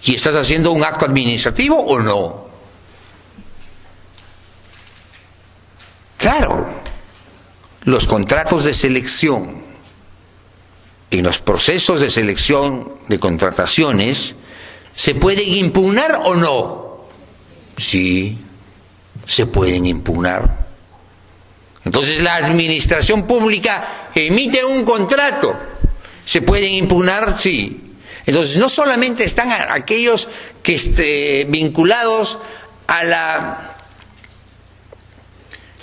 y estás haciendo un acto administrativo o no. Claro, los contratos de selección, en los procesos de selección de contrataciones, ¿se pueden impugnar o no? Sí, se pueden impugnar. Entonces la administración pública emite un contrato, ¿se pueden impugnar? Sí. Entonces no solamente están aquellos que vinculados a la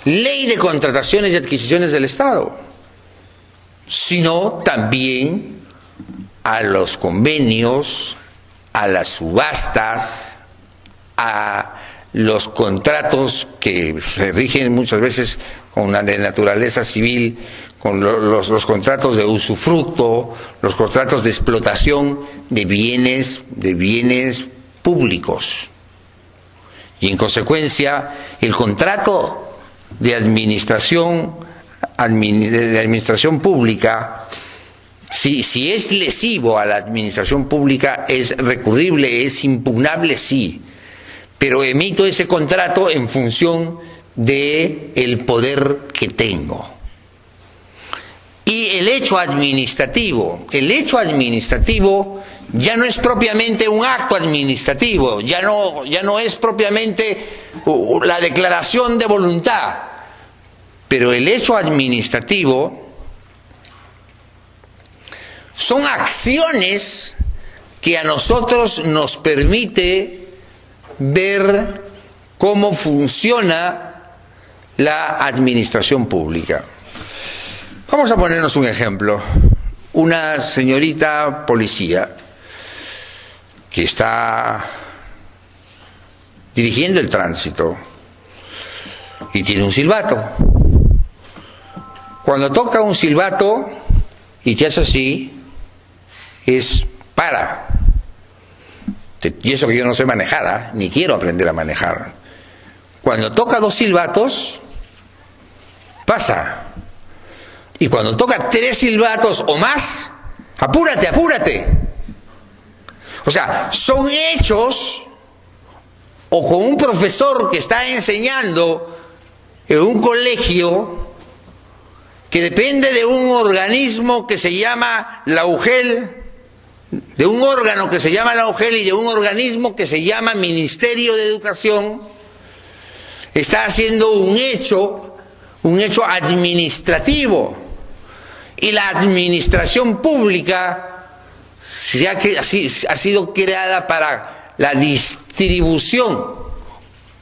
ley de contrataciones y adquisiciones del Estado, sino también a los convenios, a las subastas, a los contratos que se rigen muchas veces con la de naturaleza civil, con los contratos de usufructo, los contratos de explotación de bienes públicos. Y en consecuencia, el contrato de administración pública, si es lesivo a la administración pública, es recurrible, es impugnable, sí. Pero emito ese contrato en función del poder que tengo. Y el hecho administrativo ya no es propiamente un acto administrativo, ya no es propiamente la declaración de voluntad, pero el hecho administrativo son acciones que a nosotros nos permite ver cómo funciona la administración pública. Vamos a ponernos un ejemplo. Una señorita policía que está dirigiendo el tránsito y tiene un silbato. Cuando toca un silbato y te hace así, es para. Y eso que yo no sé manejar, ni quiero aprender a manejar. Cuando toca 2 silbatos, pasa. Y cuando toca 3 silbatos o más, apúrate, apúrate. O sea, son hechos, o con un profesor que está enseñando en un colegio que depende de un organismo que se llama la UGEL, de un órgano que se llama la UGEL y de un organismo que se llama Ministerio de Educación, está haciendo un hecho administrativo. Y la administración pública ha sido creada para la distribución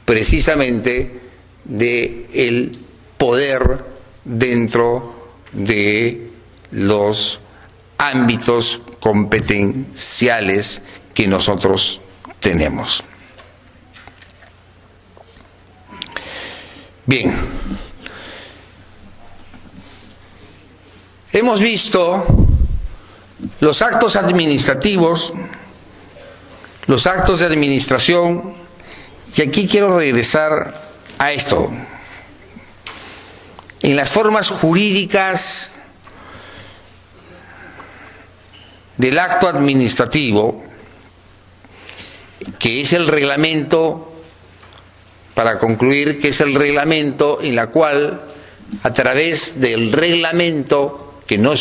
precisamente del poder dentro de los ámbitos competenciales que nosotros tenemos. Bien, hemos visto los actos administrativos, los actos de administración, y aquí quiero regresar a esto. En las formas jurídicas del acto administrativo, que es el reglamento, para concluir, que es el reglamento en la cual, a través del reglamento, que no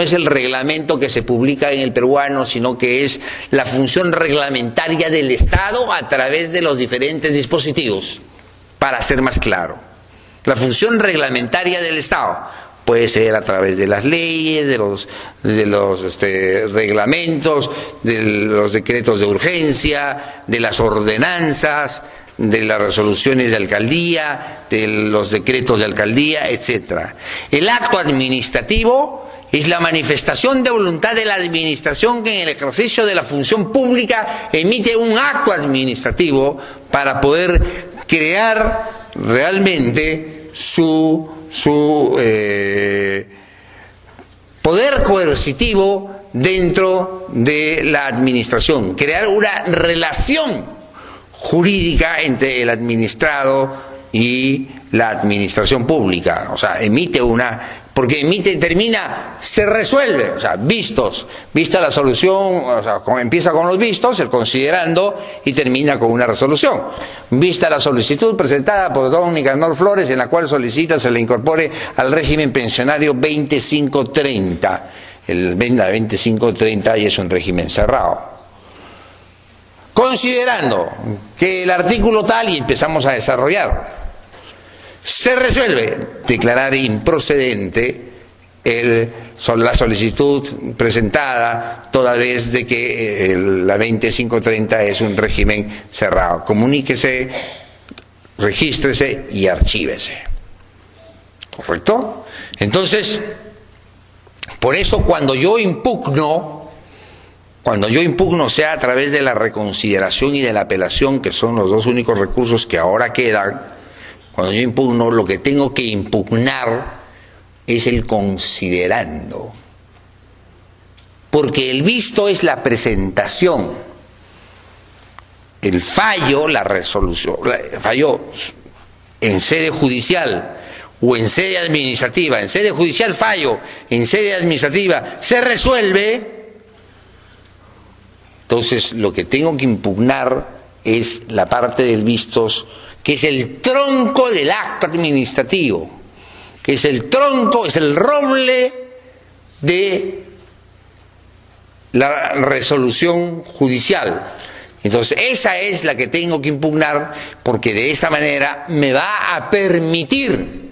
es el reglamento que se publica en el peruano, sino que es la función reglamentaria del Estado a través de los diferentes dispositivos, para ser más claro. La función reglamentaria del Estado puede ser a través de las leyes, de los reglamentos, de los decretos de urgencia, de las ordenanzas, de las resoluciones de alcaldía, de los decretos de alcaldía, etc. El acto administrativo es la manifestación de voluntad de la administración que en el ejercicio de la función pública emite un acto administrativo para poder crear realmente su poder coercitivo dentro de la administración, crear una relación jurídica entre el administrado y la administración pública. O sea, emite una, porque emite, termina, se resuelve, o sea, vista la solución, o sea, empieza con los vistos, el considerando, y termina con una resolución. Vista la solicitud presentada por don Nicanor Flores, en la cual solicita se le incorpore al régimen pensionario 2530. El 2530 y es un régimen cerrado. Considerando que el artículo tal, y empezamos a desarrollar, se resuelve declarar improcedente la solicitud presentada, toda vez de que la 2530 es un régimen cerrado. Comuníquese, regístrese y archívese. ¿Correcto? Entonces, por eso cuando yo impugno, sea a través de la reconsideración y de la apelación, que son los dos únicos recursos que ahora quedan, cuando yo impugno, lo que tengo que impugnar es el considerando. Porque el visto es la presentación. El fallo, la resolución, fallo en sede judicial o en sede administrativa. En sede judicial fallo, en sede administrativa se resuelve. Entonces, lo que tengo que impugnar es la parte del vistos, que es el tronco del acto administrativo, que es el tronco, es el roble de la resolución judicial. Entonces, esa es la que tengo que impugnar, porque de esa manera me va a permitir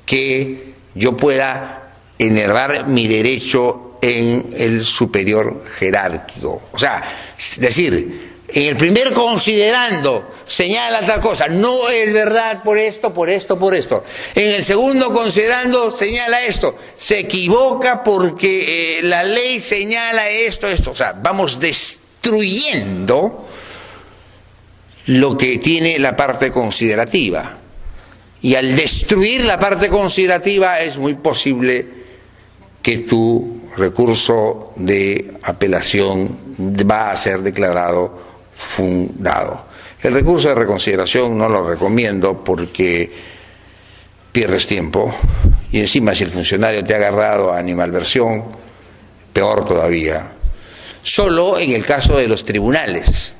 que yo pueda enervar mi derecho en el superior jerárquico. O sea, es decir, en el primer considerando señala tal cosa, no es verdad por esto, por esto, por esto. En el segundo considerando señala esto, se equivoca porque la ley señala esto, esto. O sea, vamos destruyendo lo que tiene la parte considerativa. Y al destruir la parte considerativa es muy posible que tu recurso de apelación va a ser declarado fundado. El recurso de reconsideración no lo recomiendo porque pierdes tiempo y encima si el funcionario te ha agarrado a animalversión, peor todavía. Solo en el caso de los tribunales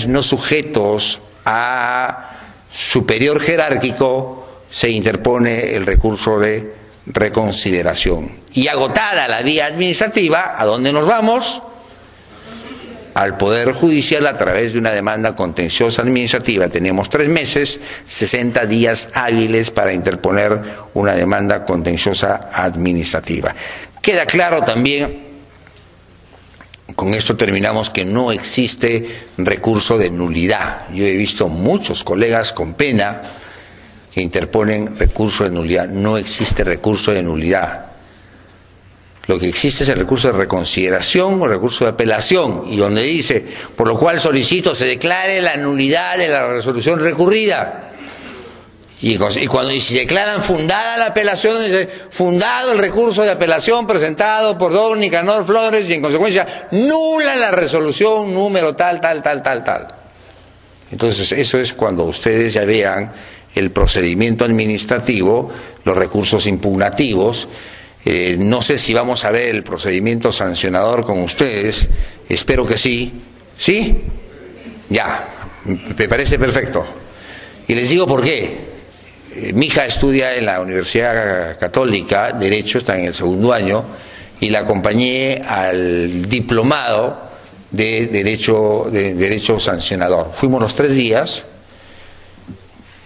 no sujetos a superior jerárquico se interpone el recurso de reconsideración. Y agotada la vía administrativa, ¿a dónde nos vamos? Al Poder Judicial a través de una demanda contenciosa administrativa. Tenemos 3 meses, 60 días hábiles para interponer una demanda contenciosa administrativa. Queda claro también, con esto terminamos, que no existe recurso de nulidad. Yo he visto muchos colegas con pena que interponen recurso de nulidad. No existe recurso de nulidad. Lo que existe es el recurso de reconsideración o el recurso de apelación, y donde dice, por lo cual solicito se declare la nulidad de la resolución recurrida. Y si declaran fundada la apelación, dice, fundado el recurso de apelación presentado por don Nicanor Flores, y en consecuencia nula la resolución número tal. Entonces eso es cuando ustedes ya vean el procedimiento administrativo, los recursos impugnativos. No sé si vamos a ver el procedimiento sancionador con ustedes, espero que sí. ¿Sí? Ya, me parece perfecto. Y les digo por qué. Mi hija estudia en la Universidad Católica, Derecho, está en el segundo año, y la acompañé al diplomado de Derecho Sancionador. Fuimos los 3 días.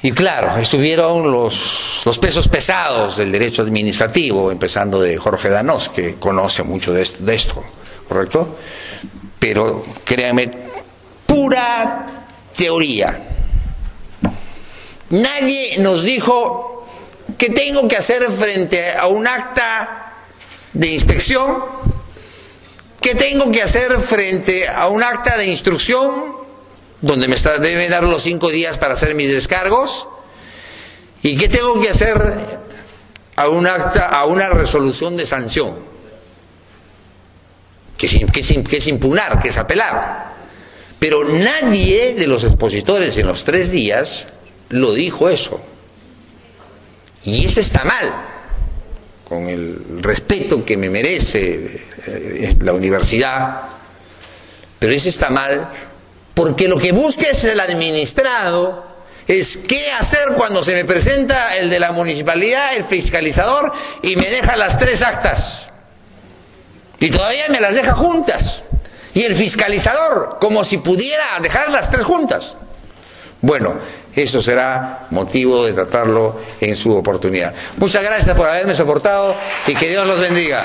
Y claro, estuvieron los pesos pesados del derecho administrativo, empezando de Jorge Danós, que conoce mucho de esto, ¿correcto? Pero créanme, pura teoría. Nadie nos dijo qué tengo que hacer frente a un acta de inspección, qué tengo que hacer frente a un acta de instrucción, donde me deben dar los 5 días para hacer mis descargos, y qué tengo que hacer a una resolución de sanción, que es impugnar, que es apelar. Pero nadie de los expositores en los 3 días lo dijo eso. Y eso está mal, con el respeto que me merece la universidad, pero eso está mal. Porque lo que busca es el administrado, es qué hacer cuando se me presenta el de la municipalidad, el fiscalizador, y me deja las 3 actas. Y todavía me las deja juntas. Y el fiscalizador, como si pudiera dejar las 3 juntas. Bueno, eso será motivo de tratarlo en su oportunidad. Muchas gracias por haberme soportado y que Dios los bendiga.